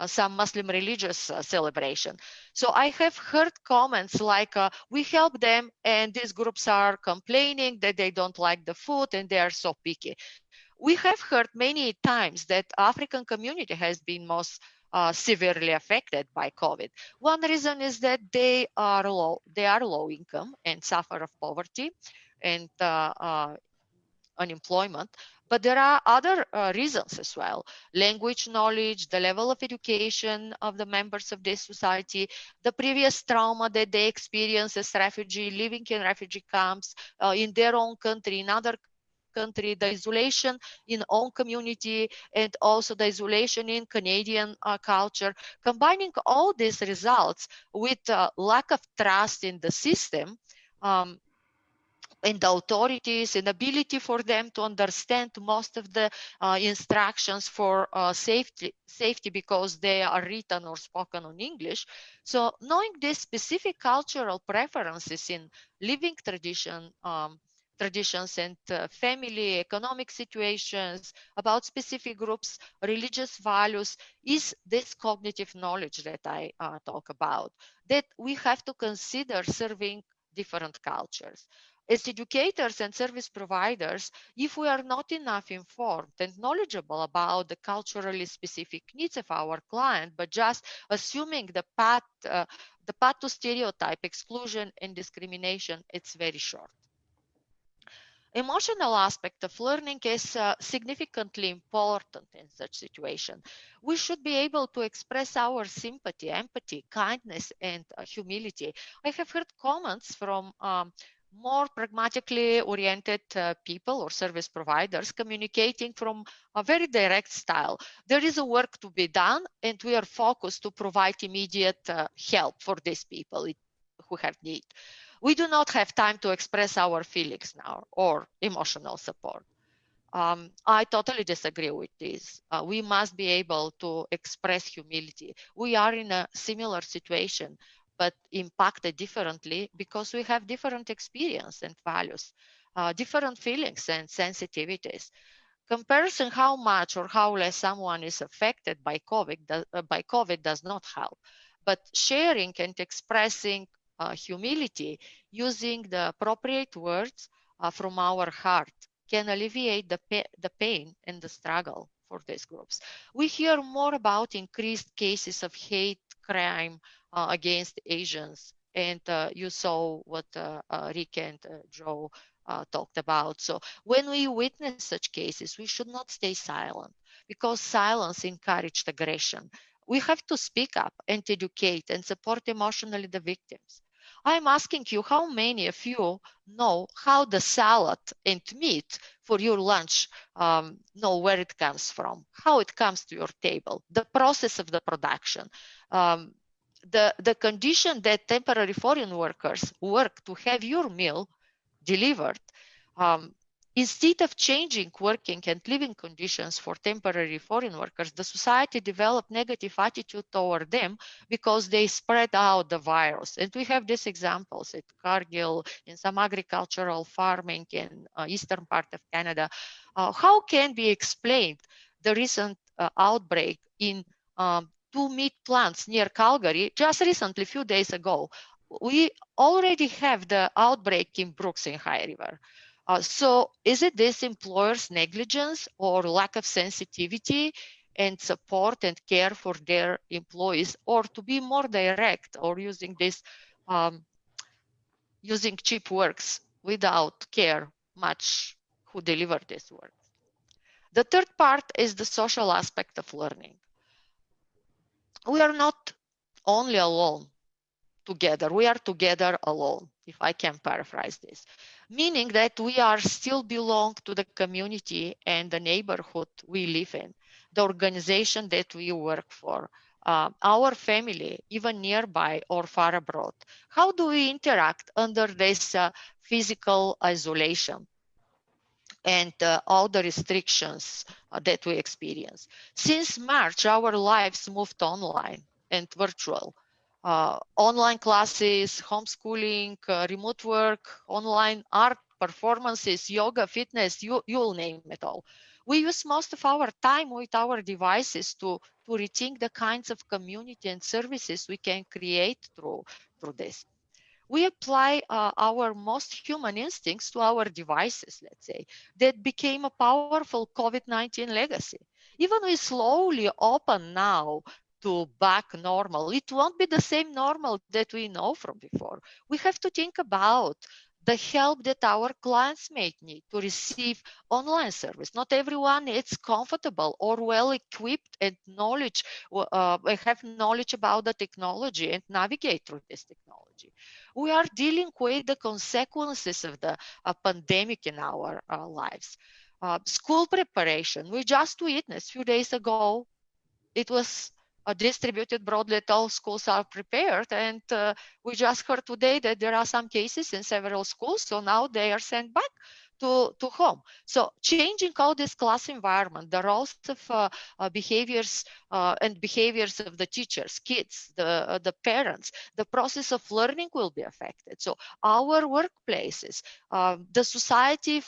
some Muslim religious celebration. So I have heard comments like, we help them and these groups are complaining that they don't like the food and they are so picky. We have heard many times that African community has been most severely affected by COVID. One reason is that they are low income and suffer of poverty and unemployment, but there are other reasons as well. Language knowledge, the level of education of the members of this society, the previous trauma that they experience as refugee, living in refugee camps in their own country, in other country, the isolation in own community, and also the isolation in Canadian culture. Combining all these results with lack of trust in the system, and the authorities, inability for them to understand most of the instructions for safety because they are written or spoken in English. So knowing these specific cultural preferences in living traditions and family, economic situations, about specific groups, religious values, is this cognitive knowledge that I talk about, that we have to consider serving different cultures. As educators and service providers, if we are not enough informed and knowledgeable about the culturally specific needs of our client, but just assuming the path to stereotype, exclusion, and discrimination, it's very short. Emotional aspect of learning is significantly important in such situation. We should be able to express our sympathy, empathy, kindness, and humility. I have heard comments from more pragmatically oriented people or service providers communicating from a very direct style. There is a work to be done and we are focused to provide immediate help for these people who have need. We do not have time to express our feelings now or emotional support. I totally disagree with this. We must be able to express humility. We are in a similar situation, but impacted differently because we have different experience and values, different feelings and sensitivities. Comparison how much or how less someone is affected by COVID does not help, but sharing and expressing humility using the appropriate words from our heart can alleviate the pain and the struggle for these groups. We hear more about increased cases of hate crime against Asians, and you saw what Rick and Joe talked about. So when we witness such cases, we should not stay silent because silence encourages aggression. We have to speak up and educate and support emotionally the victims. I'm asking you, how many of you know how the salad and meat for your lunch know where it comes from, how it comes to your table, the process of the production, the condition that temporary foreign workers work to have your meal delivered. Instead of changing working and living conditions for temporary foreign workers, the society developed negative attitude toward them because they spread out the virus. And we have these examples at Cargill, in some agricultural farming in eastern part of Canada. How can be explained the recent outbreak in 2 meat plants near Calgary just recently, a few days ago? We already have the outbreak in Brooks in High River. So is it this employer's negligence or lack of sensitivity and support and care for their employees, or to be more direct, or using this, using cheap works without care much who deliver this work? The third part is the social aspect of learning. We are not only alone together, we are together alone, if I can paraphrase this, meaning that we are still belong to the community and the neighborhood we live in, the organization that we work for, our family, even nearby or far abroad. How do we interact under this physical isolation? and all the restrictions that we experience. Since March, our lives moved online and virtual. Online classes, homeschooling, remote work, online art performances, yoga, fitness, you'll name it all. We use most of our time with our devices to rethink the kinds of community and services we can create through this. We apply our most human instincts to our devices, let's say, that became a powerful COVID-19 legacy. Even we slowly open now to back normal, it won't be the same normal that we know from before. We have to think about the help that our clients may need to receive online service. Not everyone is comfortable or well equipped and have knowledge about the technology and navigate through this technology. We are dealing with the consequences of the pandemic in our lives. School preparation, we just witnessed a few days ago, it was distributed broadly that all schools are prepared. And we just heard today that there are some cases in several schools. So now they are sent back to home. So changing all this class environment, the roles of behaviors and behaviors of the teachers, kids, the parents, the process of learning will be affected. So our workplaces, the society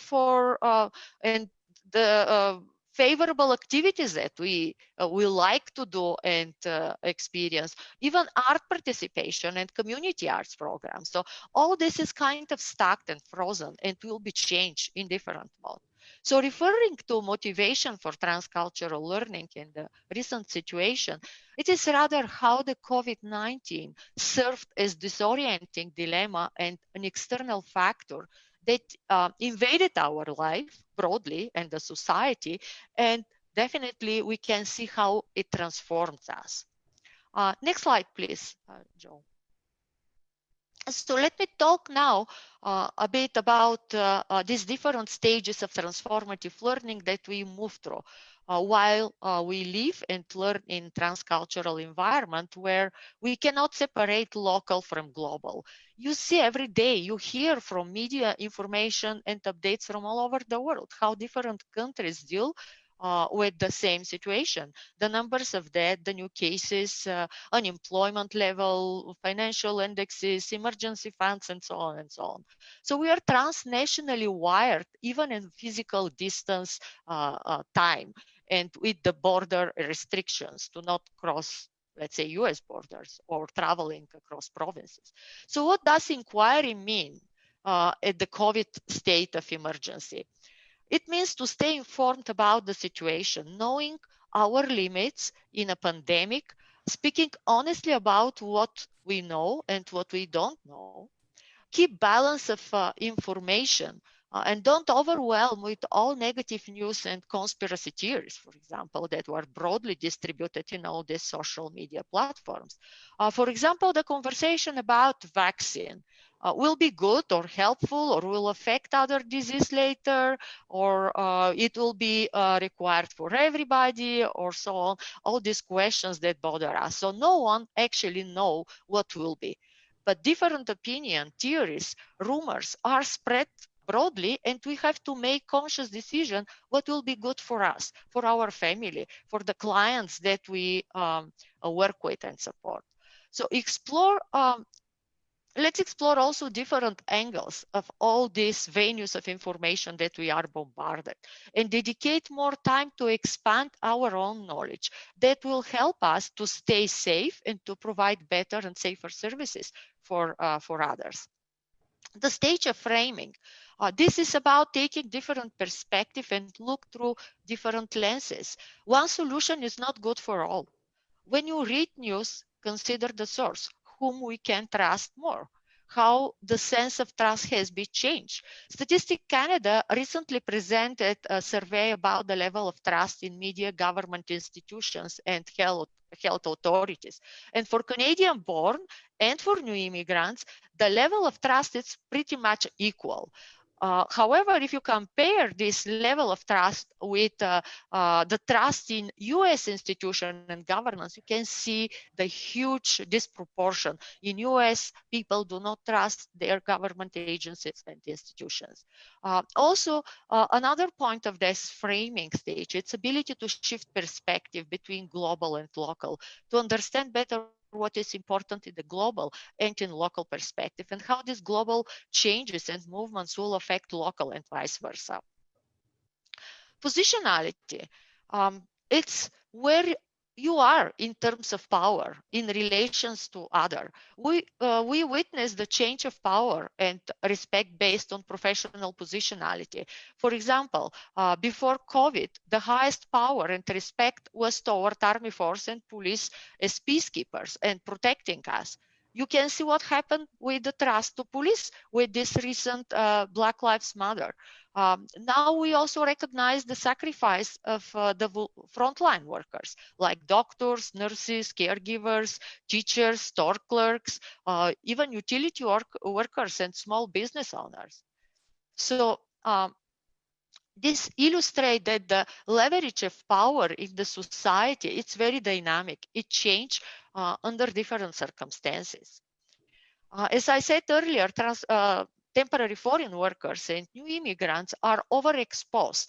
and the favorable activities that we like to do and experience, even art participation and community arts programs. So all this is kind of stuck and frozen and will be changed in different modes. So referring to motivation for transcultural learning in the recent situation, it is rather how the COVID-19 served as disorienting dilemma and an external factor that invaded our life broadly and the society, and definitely we can see how it transforms us. Next slide, please, Joe. So let me talk now a bit about these different stages of transformative learning that we move through while we live and learn in transcultural environment where we cannot separate local from global. You see every day, you hear from media information and updates from all over the world, how different countries deal with the same situation. The numbers of death, the new cases, unemployment level, financial indexes, emergency funds, and so on and so on. So we are transnationally wired, even in physical distance time, and with the border restrictions to not cross, let's say, US borders or traveling across provinces. So what does inquiry mean at the COVID state of emergency? It means to stay informed about the situation, knowing our limits in a pandemic, speaking honestly about what we know and what we don't know, keep balance of information, and don't overwhelm with all negative news and conspiracy theories, for example, that were broadly distributed in all these social media platforms. For example, the conversation about vaccine will be good or helpful or will affect other disease later, or it will be required for everybody, or so on. All these questions that bother us. So no one actually knows what will be. But different opinion, theories, rumors are spread broadly, and we have to make conscious decision what will be good for us, for our family, for the clients that we work with and support. So let's explore also different angles of all these venues of information that we are bombarded, and dedicate more time to expand our own knowledge that will help us to stay safe and to provide better and safer services for others. The stage of framing. This is about taking different perspective and look through different lenses. One solution is not good for all. When you read news, consider the source, whom we can trust more, how the sense of trust has been changed. Statistics Canada recently presented a survey about the level of trust in media, government institutions, and health authorities. And for Canadian born and for new immigrants, the level of trust is pretty much equal. However, if you compare this level of trust with the trust in US institutions and governance, you can see the huge disproportion. In US, people do not trust their government agencies and institutions. Also, another point of this framing stage, its ability to shift perspective between global and local, to understand better what is important in the global and in local perspective, and how these global changes and movements will affect local and vice versa. Positionality, it's where you are in terms of power in relations to other. We witness the change of power and respect based on professional positionality. For example, before COVID, the highest power and respect was toward Army Force and police as peacekeepers and protecting us. You can see what happened with the trust to police with this recent Black Lives Matter. Now we also recognize the sacrifice of the frontline workers, like doctors, nurses, caregivers, teachers, store clerks, even utility workers and small business owners. So this illustrates that the leverage of power in the society, it's very dynamic. It changes under different circumstances. As I said earlier, temporary foreign workers and new immigrants are overexposed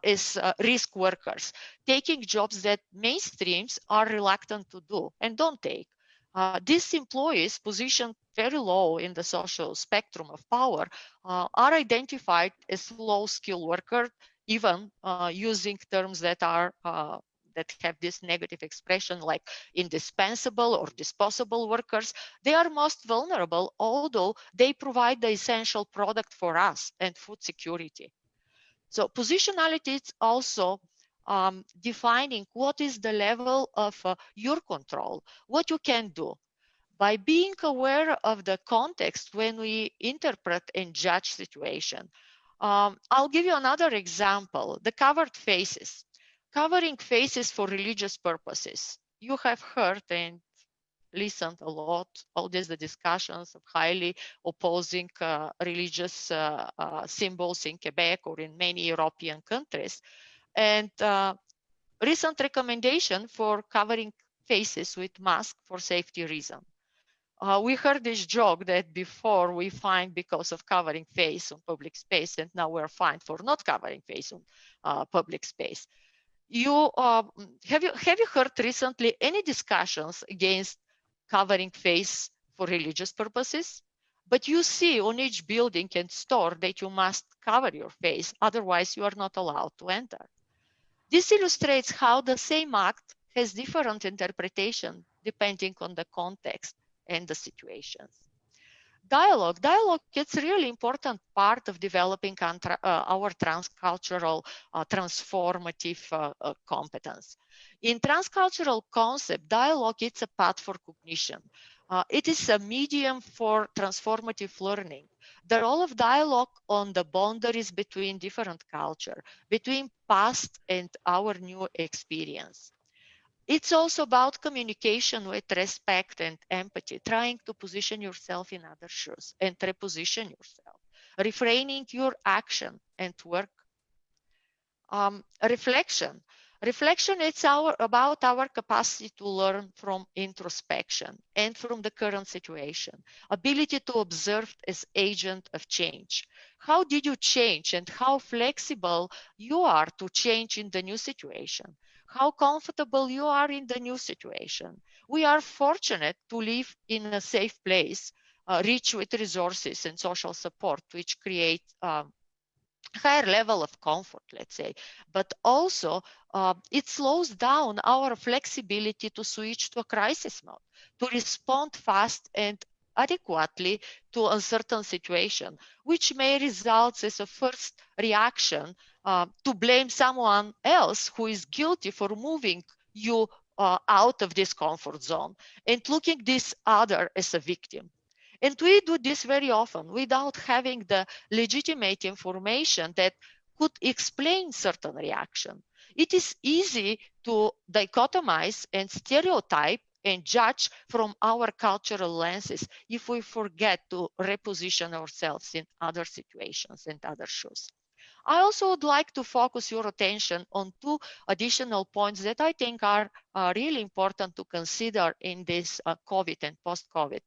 as risk workers, taking jobs that mainstreams are reluctant to do and don't take. These employees, positioned very low in the social spectrum of power, are identified as low-skilled workers, even using terms that are that have this negative expression like indispensable or disposable workers. They are most vulnerable, although they provide the essential product for us and food security. So positionality is also defining what is the level of your control, what you can do. By being aware of the context when we interpret and judge situation. I'll give you another example, the covered faces. Covering faces for religious purposes. You have heard and listened a lot, all these the discussions of highly opposing religious symbols in Quebec or in many European countries. And recent recommendation for covering faces with masks for safety reasons. We heard this joke that before we fined because of covering face on public space, and now we're fined for not covering face on public space. Have you heard recently any discussions against covering face for religious purposes? But you see on each building and store that you must cover your face, otherwise you are not allowed to enter. This illustrates how the same act has different interpretation depending on the context and the situations. Dialogue is a really important part of developing our transcultural transformative competence. In transcultural concept, dialogue is a path for cognition. It is a medium for transformative learning. The role of dialogue on the boundaries between different culture, between past and our new experience. It's also about communication with respect and empathy, trying to position yourself in other shoes and reposition yourself, refraining your action and work. Reflection is about our capacity to learn from introspection and from the current situation, ability to observe as agent of change. How did you change and how flexible you are to change in the new situation? How comfortable you are in the new situation. We are fortunate to live in a safe place, rich with resources and social support, which create higher level of comfort, let's say, but also it slows down our flexibility to switch to a crisis mode, to respond fast and adequately to a certain situation, which may result as a first reaction to blame someone else who is guilty for moving you out of this comfort zone and looking this other as a victim. And we do this very often without having the legitimate information that could explain certain reaction. It is easy to dichotomize and stereotype and judge from our cultural lenses if we forget to reposition ourselves in other situations and other shoes. I also would like to focus your attention on two additional points that I think are really important to consider in this COVID and post-COVID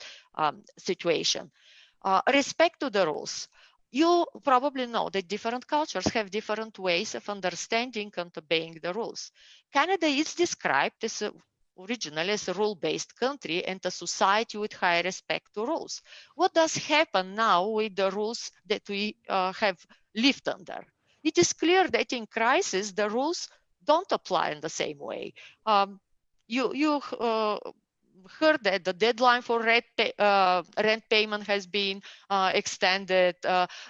situation. Respect to the rules. You probably know that different cultures have different ways of understanding and obeying the rules. Canada is described as originally as a rule-based country and a society with high respect to rules. What does happen now with the rules that we have lived under? It is clear that in crisis, the rules don't apply in the same way. You heard that the deadline for rent payment has been extended,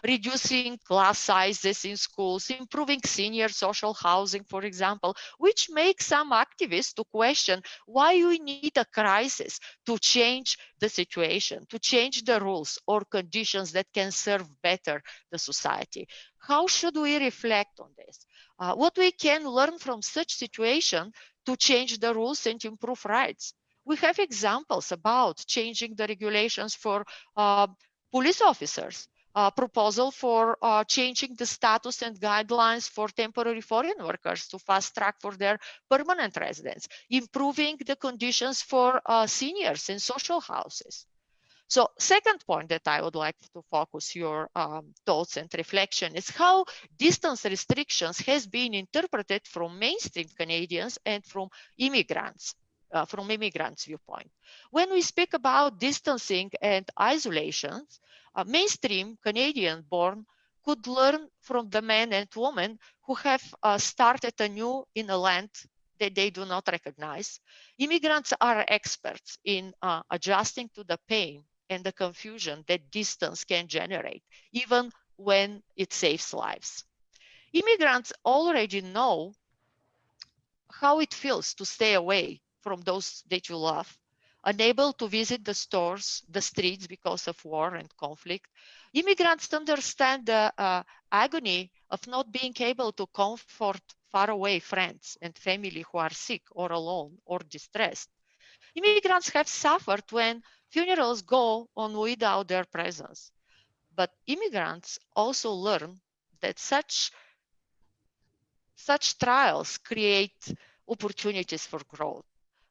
reducing class sizes in schools, improving senior social housing, for example, which makes some activists to question why we need a crisis to change the situation, to change the rules or conditions that can serve better the society. How should we reflect on this? What we can learn from such situation to change the rules and improve rights? We have examples about changing the regulations for police officers, proposal for changing the status and guidelines for temporary foreign workers to fast track for their permanent residence, improving the conditions for seniors in social houses. So second point that I would like to focus your thoughts and reflection is how distance restrictions has been interpreted from mainstream Canadians and from immigrants viewpoint. When we speak about distancing and isolations, mainstream Canadian born could learn from the men and women who have started anew in a land that they do not recognize. Immigrants are experts in adjusting to the pain and the confusion that distance can generate, even when it saves lives. Immigrants already know how it feels to stay away from those that you love, unable to visit the stores, the streets because of war and conflict. Immigrants understand the agony of not being able to comfort faraway friends and family who are sick or alone or distressed. Immigrants have suffered when funerals go on without their presence. But immigrants also learn that such trials create opportunities for growth.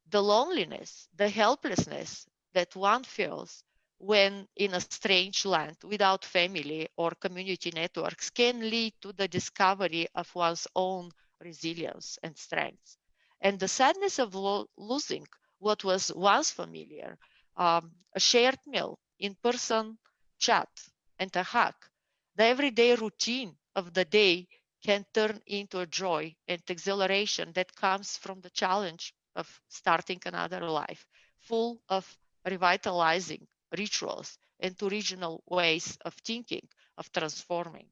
The loneliness, the helplessness that one feels when in a strange land without family or community networks can lead to the discovery of one's own resilience and strengths. And the sadness of losing what was once familiar, a shared meal, in-person chat, and a hug, the everyday routine of the day can turn into a joy and exhilaration that comes from the challenge of starting another life, full of revitalizing rituals and original ways of thinking, of transforming.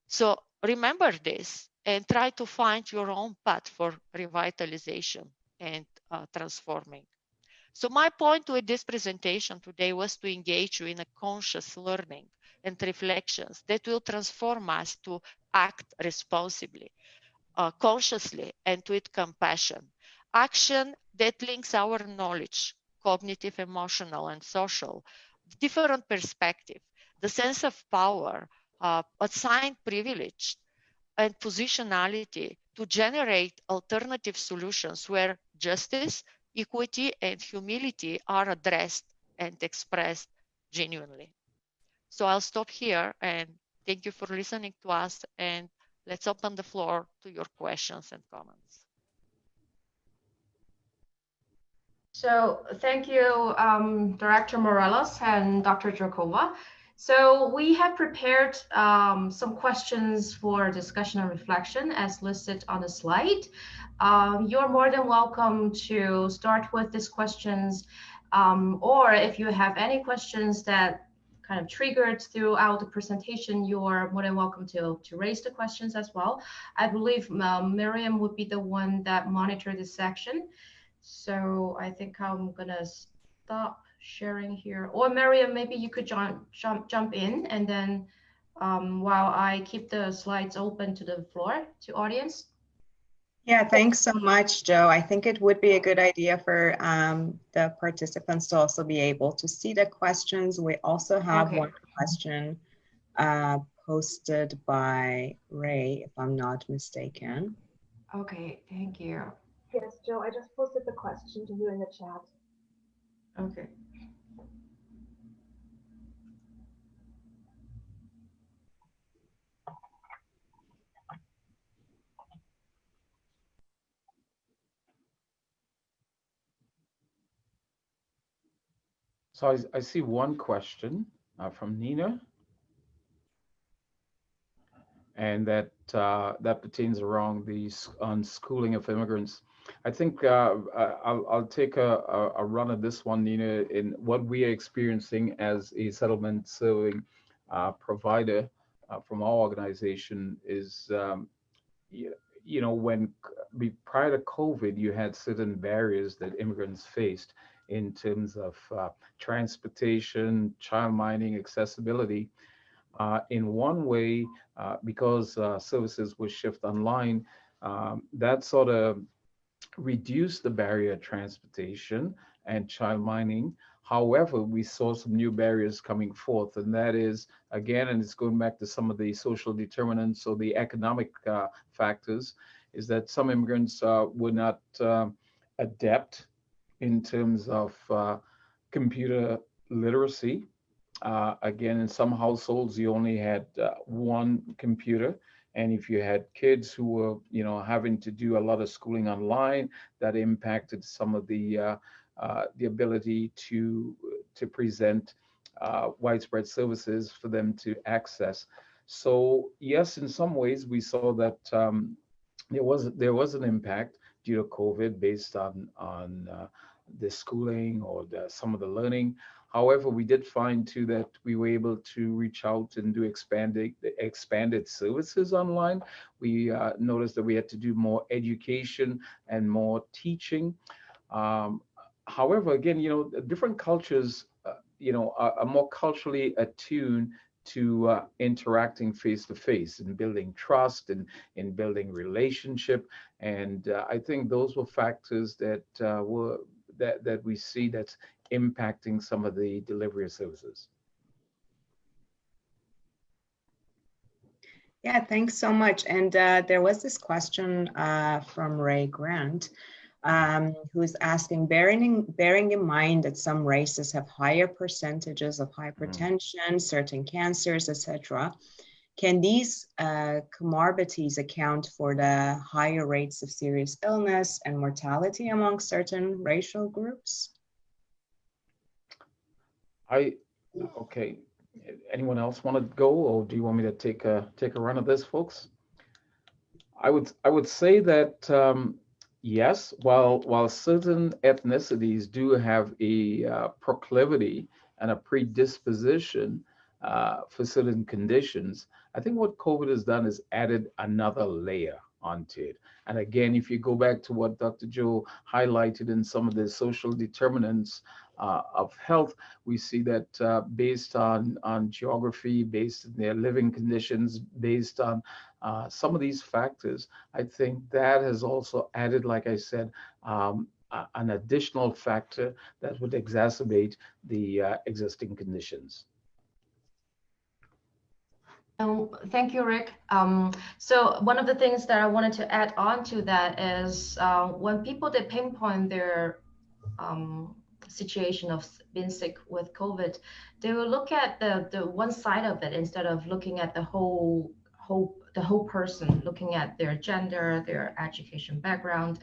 So remember this and try to find your own path for revitalization and transforming. So my point with this presentation today was to engage you in a conscious learning and reflections that will transform us to act responsibly, consciously, and with compassion. Action that links our knowledge, cognitive, emotional, and social, different perspective, the sense of power, assigned privilege, and positionality to generate alternative solutions where justice, equity, and humility are addressed and expressed genuinely. So I'll stop here and thank you for listening to us, and let's open the floor to your questions and comments. So thank you, Director Morelos and Dr. Drakova. So we have prepared some questions for discussion and reflection as listed on the slide. You're more than welcome to start with these questions, or if you have any questions that kind of triggered throughout the presentation, you are more than welcome to raise the questions as well. I believe Miriam would be the one that monitored this section. So I think I'm gonna stop sharing here. Or Miriam, maybe you could jump in, and then while I keep the slides open to the floor to audience. Yeah, thanks so much, Joe. I think it would be a good idea for the participants to also be able to see the questions. We also have one question posted by Ray, if I'm not mistaken. Okay, thank you. Yes, Joe, I just posted the question to you in the chat. Okay. So I see one question from Nina, and that that pertains around the unschooling of immigrants. I think I'll take a run at this one, Nina, in what we are experiencing as a settlement serving provider from our organization is, you know, when prior to COVID, you had certain barriers that immigrants faced in terms of transportation, child minding, accessibility. In one way, because services were shifted online, that sort of reduced the barrier of transportation and child mining. However, we saw some new barriers coming forth, and that is, again, and it's going back to some of the social determinants or the economic factors, is that some immigrants were not adept in terms of computer literacy. Again, in some households, you only had one computer. And if you had kids who were, you know, having to do a lot of schooling online, that impacted some of the ability to present widespread services for them to access. So yes, in some ways, we saw that there was an impact due to COVID based on the schooling or some of the learning. However, we did find too that we were able to reach out and do expanded services online. We noticed that we had to do more education and more teaching. However, again, you know, different cultures, you know, are more culturally attuned to interacting face to face and building trust and in building relationship. And I think those were factors that that we see that's impacting some of the delivery of services. Yeah, thanks so much. And there was this question from Ray Grant, who's asking, bearing in mind that some races have higher percentages of hypertension, certain cancers, etc., can these comorbidities account for the higher rates of serious illness and mortality among certain racial groups? Okay. Anyone else want to go, or do you want me to take a run at this, folks? I would say that yes, while certain ethnicities do have a proclivity and a predisposition for certain conditions, I think what COVID has done is added another layer onto it. And again, if you go back to what Dr. Joe highlighted in some of the social determinants of health, we see that based on geography, based on their living conditions, based on some of these factors, I think that has also added, like I said, an additional factor that would exacerbate the existing conditions. Thank you, Rick. So one of the things that I wanted to add on to that is when people they pinpoint their situation of being sick with COVID, they will look at the one side of it instead of looking at the whole person, looking at their gender, their education background,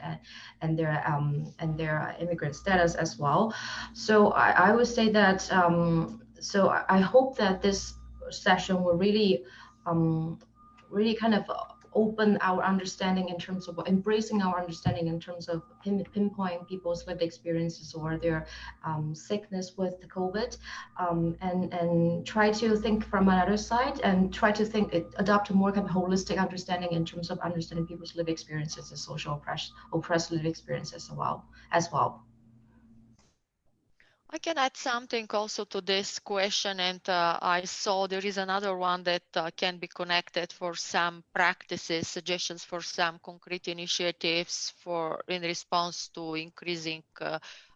and their immigrant status as well. So I would say that so I hope that this session will really kind of open our understanding in terms of embracing our understanding in terms of pinpointing people's lived experiences or their sickness with the COVID, and try to think from another side and try to adopt a more kind of holistic understanding in terms of understanding people's lived experiences and social oppressed lived experiences as well. I can add something also to this question, and I saw there is another one that can be connected for some practices, suggestions for some concrete initiatives for in response to increasing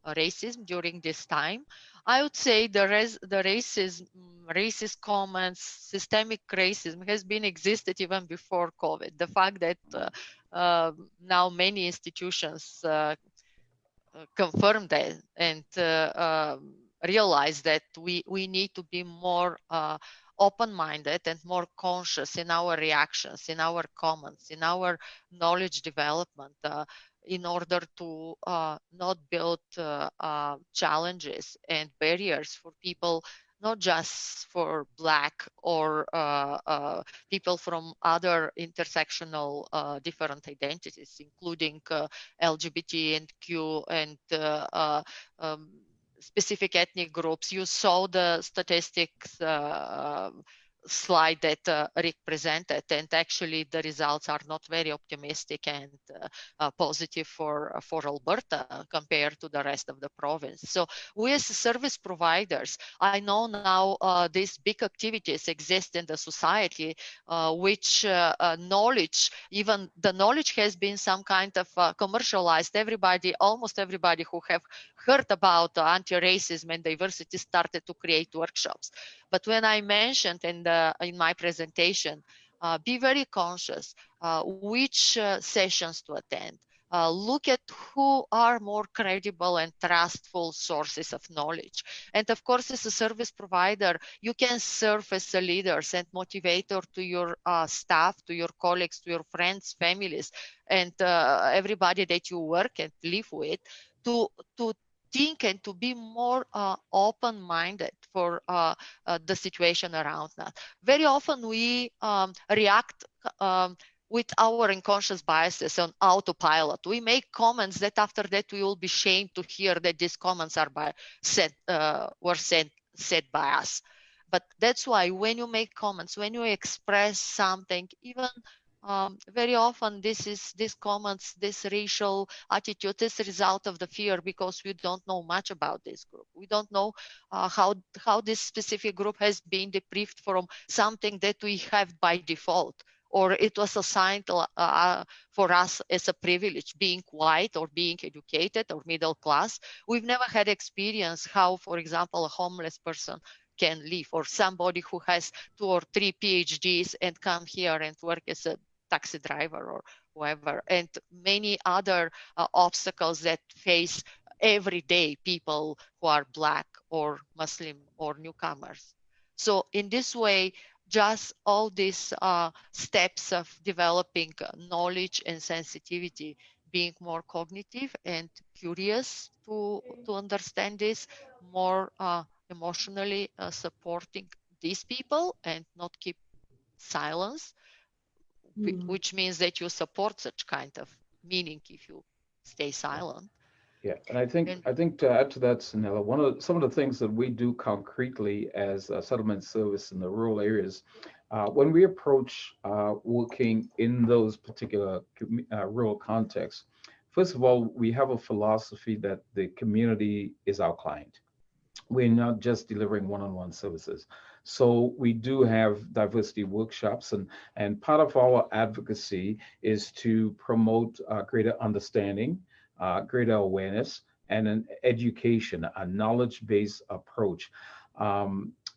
racism during this time. I would say the racist comments, systemic racism has been existed even before COVID. The fact that now many institutions confirm that and realize that we need to be more open-minded and more conscious in our reactions, in our comments, in our knowledge development, in order to not build challenges and barriers for people, not just for Black or people from other intersectional different identities, including LGBT and Q and specific ethnic groups. You saw the statistics slide that Rick presented, and actually the results are not very optimistic and positive for Alberta compared to the rest of the province. So we as service providers, I know now these big activities exist in the society, which knowledge, even the knowledge has been some kind of commercialized. Almost everybody who have heard about anti-racism and diversity started to create workshops. But when I mentioned in my presentation, be very conscious which sessions to attend. Look at who are more credible and trustful sources of knowledge. And of course, as a service provider, you can serve as a leader and motivator to your staff, to your colleagues, to your friends, families, and everybody that you work and live with to think and to be more open-minded for the situation around us. Very often we react with our unconscious biases on autopilot. We make comments that after that we will be shamed to hear that these comments were said by us. But that's why when you make comments, when you express something, even very often these comments, this racial attitude is a result of the fear because we don't know much about this group. We don't know how this specific group has been deprived from something that we have by default, or it was assigned for us as a privilege, being white or being educated or middle class. We've never had experience how, for example, a homeless person can live, or somebody who has 2 or 3 PhDs and come here and work as a taxi driver or whoever, and many other obstacles that face every day people who are Black or Muslim or newcomers. So in this way, just all these steps of developing knowledge and sensitivity, being more cognitive and curious to understand this, more emotionally supporting these people and not keep silence, which means that you support such kind of meaning if you stay silent. Yeah, and I think to add to that, Sanela, some of the things that we do concretely as a settlement service in the rural areas, when we approach working in those particular rural contexts, first of all, we have a philosophy that the community is our client. We're not just delivering one-on-one services. So we do have diversity workshops, and part of our advocacy is to promote greater understanding, greater awareness, and an education, a knowledge-based approach.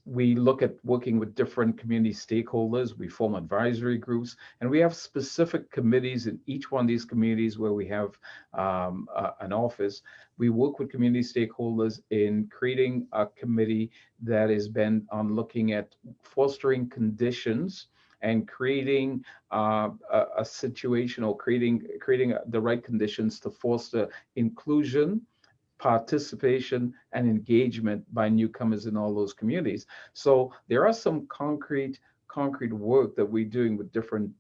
We look at working with different community stakeholders. We form advisory groups, and we have specific committees in each one of these communities where we have an office. We work with community stakeholders in creating a committee that is bent on looking at fostering conditions and creating a situation, or creating the right conditions to foster inclusion, participation, and engagement by newcomers in all those communities. So there are some concrete work that we're doing with different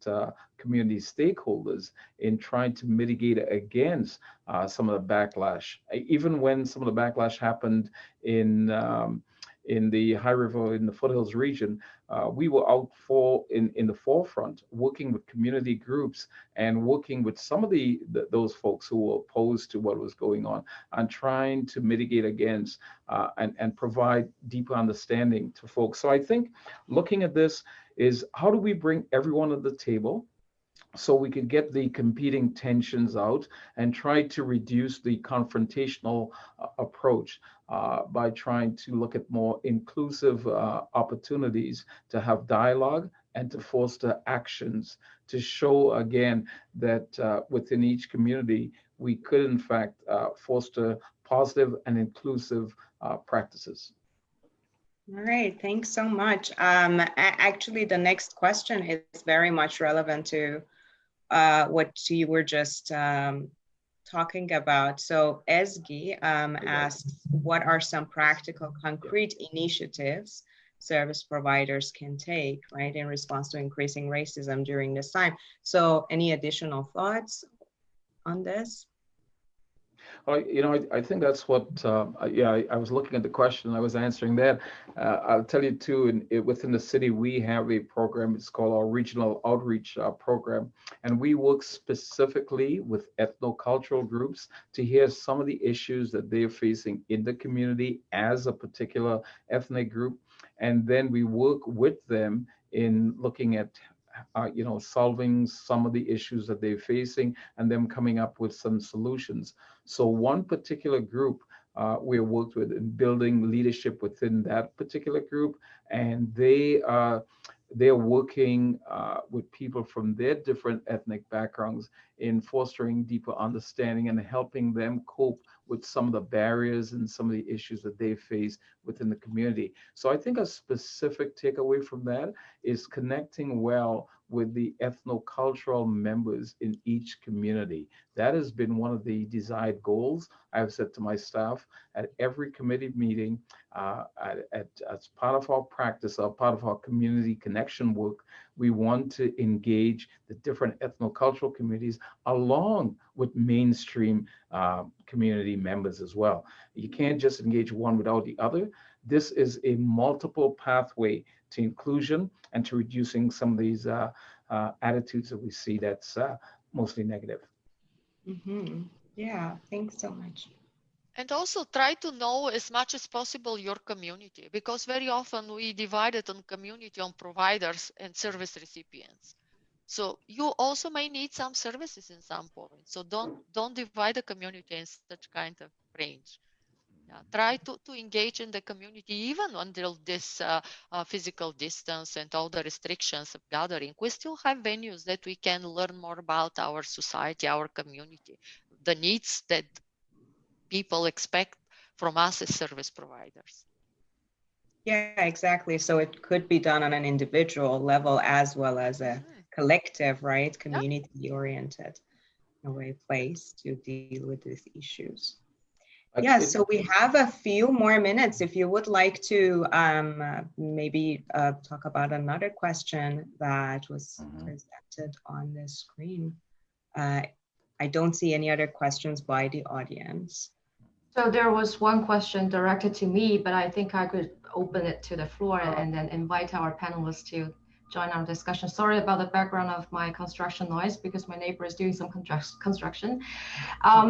community stakeholders in trying to mitigate against some of the backlash. Even when some of the backlash happened in in the High River, in the Foothills region, we were out in the forefront, working with community groups and working with some of those folks who were opposed to what was going on, and trying to mitigate against and provide deeper understanding to folks. So I think looking at this is, how do we bring everyone at the table so we could get the competing tensions out and try to reduce the confrontational approach by trying to look at more inclusive opportunities to have dialogue and to foster actions to show again that within each community we could in fact foster positive and inclusive practices. All right, thanks so much. Actually, the next question is very much relevant to what you were just talking about. So Esgi asks, what are some practical, concrete initiatives service providers can take, right, in response to increasing racism during this time? So any additional thoughts on this? I think that's what, I was looking at the question, I was answering that. I'll tell you too, within the city, we have a program, it's called our Regional Outreach Program, and we work specifically with ethnocultural groups to hear some of the issues that they're facing in the community as a particular ethnic group. And then we work with them in looking at solving some of the issues that they're facing and them coming up with some solutions. So one particular group we worked with in building leadership within that particular group, and they're working with people from their different ethnic backgrounds in fostering deeper understanding and helping them cope with some of the barriers and some of the issues that they face within the community. So I think a specific takeaway from that is connecting well with the ethnocultural members in each community. That has been one of the desired goals. I've said to my staff at every committee meeting, as part of our practice, or part of our community connection work, we want to engage the different ethnocultural communities along with mainstream community members as well. You can't just engage one without the other. This is a multiple pathway to inclusion and to reducing some of these attitudes that we see that's mostly negative. Mm-hmm. Yeah, thanks so much. And also try to know as much as possible your community, because very often we divide it on community, on providers and service recipients. So you also may need some services in some point. So don't divide the community in such kind of range. Yeah, try to engage in the community even until this physical distance and all the restrictions of gathering. We still have venues that we can learn more about our society, our community, the needs that people expect from us as service providers. Yeah, exactly. So it could be done on an individual level as well as a collective, right? Community oriented place to deal with these issues. Yeah, so we have a few more minutes. If you would like to maybe talk about another question that was presented on the screen. I don't see any other questions by the audience. So there was one question directed to me, but I think I could open it to the floor and then invite our panelists to join our discussion. Sorry about the background of my construction noise because my neighbor is doing some construction.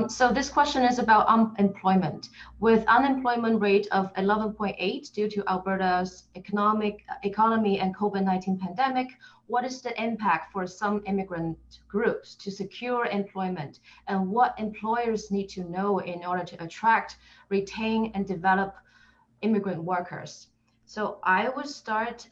So this question is about unemployment. With unemployment rate of 11.8 due to Alberta's economy and COVID-19 pandemic, what is the impact for some immigrant groups to secure employment, and what employers need to know in order to attract, retain, and develop immigrant workers? So I would start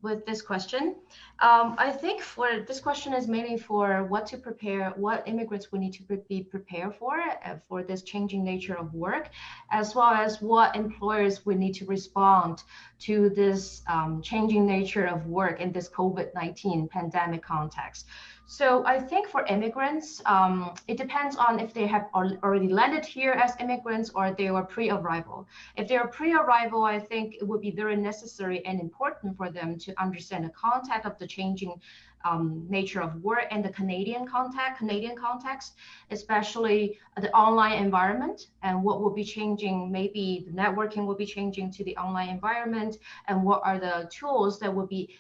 with this question. I think for this question is mainly for what immigrants will need to be prepared for this changing nature of work, as well as what employers will need to respond to this changing nature of work in this COVID-19 pandemic context. So I think for immigrants, it depends on if they have already landed here as immigrants or they were pre-arrival. If they are pre-arrival, I think it would be very necessary and important for them to understand the context of the changing nature of work and the Canadian context, especially the online environment, and what will be changing. Maybe the networking will be changing to the online environment, and what are the tools that will be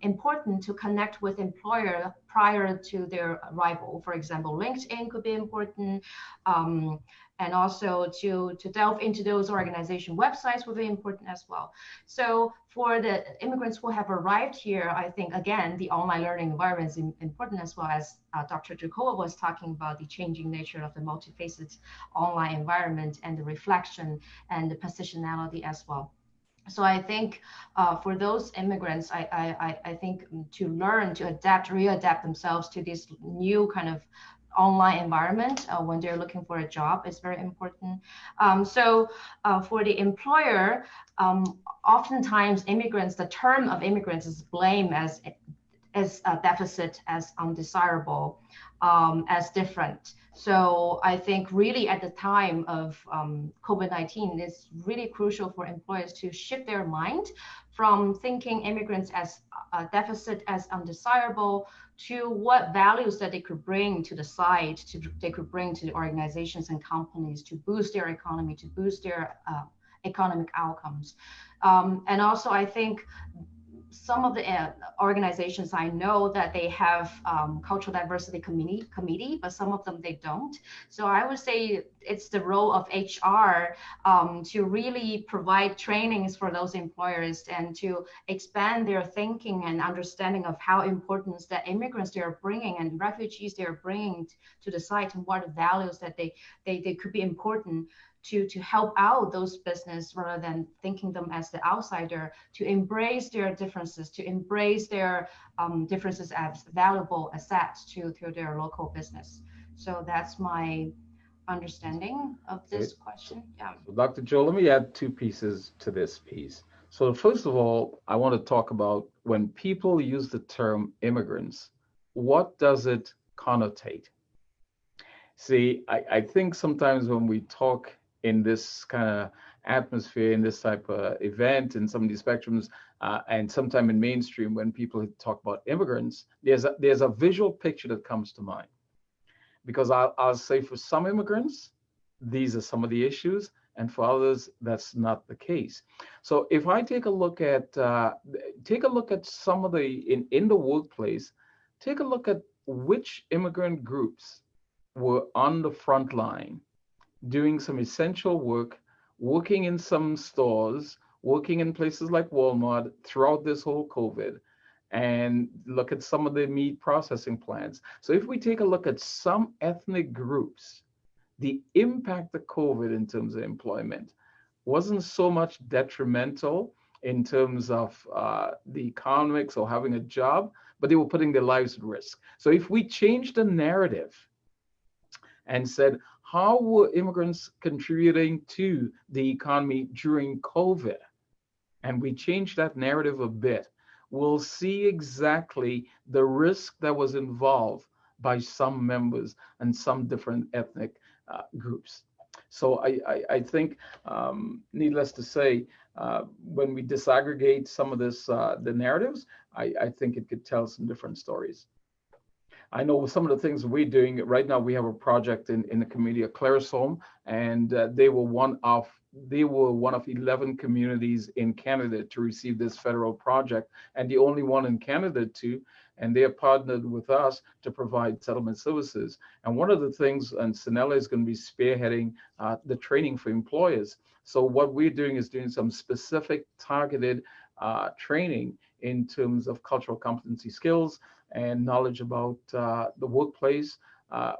important to connect with employer prior to their arrival. For example, LinkedIn could be important. And also to delve into those organization websites will be important as well. So for the immigrants who have arrived here, I think, again, the online learning environment is important, as well as Dr. Jacoba was talking about the changing nature of the multifaceted online environment and the reflection and the positionality as well. So I think for those immigrants, I think to learn to readapt themselves to this new kind of online environment when they're looking for a job is very important. So for the employer, oftentimes immigrants, the term of immigrants is blamed as a deficit, as undesirable, as different. So I think really at the time of COVID-19, it's really crucial for employers to shift their mind from thinking immigrants as a deficit, as undesirable, to what values that they could bring to the site, they could bring to the organizations and companies to boost their economy, to boost their economic outcomes. And also I think some of the organizations, I know that they have cultural diversity committee, but some of them they don't. So I would say it's the role of HR to really provide trainings for those employers and to expand their thinking and understanding of how important that immigrants they are bringing and refugees they are bringing to the site, and what values that they could be important to help out those business, rather than thinking them as the outsider, to embrace their differences, to embrace their differences as valuable assets to their local business. So that's my understanding of this question. Yeah. So Dr. Joe, let me add two pieces to this piece. So first of all, I want to talk about when people use the term immigrants, what does it connotate? See, I think sometimes when we talk in this kind of atmosphere, in this type of event, in some of these spectrums, and sometime in mainstream, when people talk about immigrants, there's a visual picture that comes to mind. Because I'll say for some immigrants, these are some of the issues, and for others, that's not the case. So if I take a look at some of the in the workplace, take a look at which immigrant groups were on the front line, doing some essential work, working in some stores, working in places like Walmart throughout this whole COVID, and look at some of the meat processing plants. So if we take a look at some ethnic groups, the impact of COVID in terms of employment wasn't so much detrimental in terms of the economics or having a job, but they were putting their lives at risk. So if we change the narrative and said, how were immigrants contributing to the economy during COVID? And we change that narrative a bit, we'll see exactly the risk that was involved by some members and some different ethnic groups. So I think, needless to say, when we disaggregate some of this, the narratives, I think it could tell some different stories. I know some of the things we're doing right now. We have a project in the community of Claresholm, and they were one of 11 communities in Canada to receive this federal project, and the only one in Canada too. And they are partnered with us to provide settlement services. And one of the things, and Sinella is going to be spearheading the training for employers. So what we're doing is doing some specific targeted training in terms of cultural competency skills and knowledge about the workplace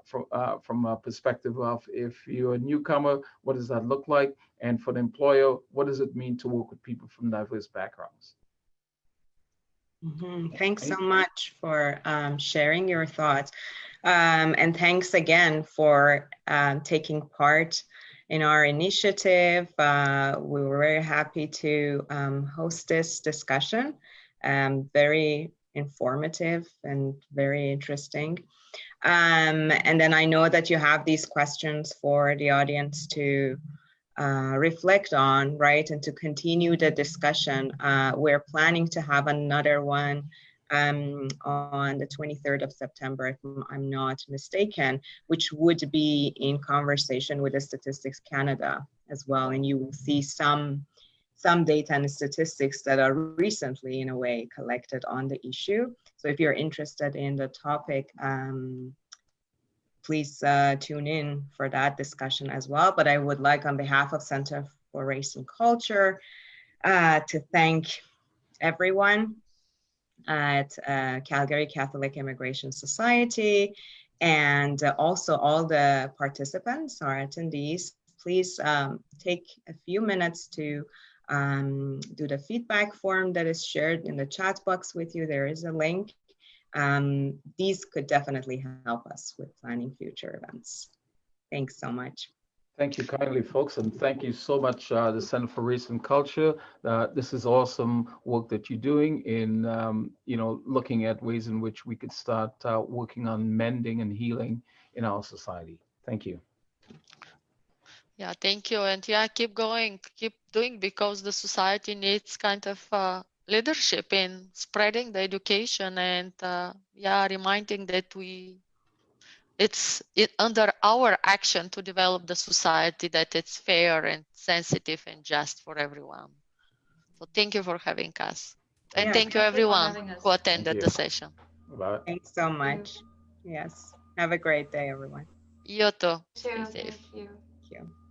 from a perspective of, if you're a newcomer, what does that look like? And for the employer, what does it mean to work with people from diverse backgrounds? Mm-hmm. Thanks so much for sharing your thoughts. And thanks again for taking part in our initiative. We were very happy to host this discussion. Very informative and very interesting. And then I know that you have these questions for the audience to reflect on, right, and to continue the discussion. We're planning to have another one on the 23rd of September, if I'm not mistaken, which would be in conversation with the Statistics Canada as well. And you will see some data and statistics that are recently, in a way, collected on the issue. So if you're interested in the topic, please tune in for that discussion as well. But I would like, on behalf of Centre for Race and Culture, to thank everyone at Calgary Catholic Immigration Society, and also all the participants, our attendees. Please take a few minutes to do the feedback form that is shared in the chat box with you. There is a link. These could definitely help us with planning future events. Thanks so much. Thank you kindly, folks, and thank you so much, the Center for Race and Culture. This is awesome work that you're doing in, looking at ways in which we could start working on mending and healing in our society. Thank you. Yeah, thank you. And yeah, keep going, keep doing, because the society needs kind of leadership in spreading the education and reminding that it's under our action to develop the society that it's fair and sensitive and just for everyone. So thank you for having us. And thank you everyone who attended the session. Bye. Thanks so much. Yes. Have a great day, everyone. You too. Stay safe. Thank you. Thank you.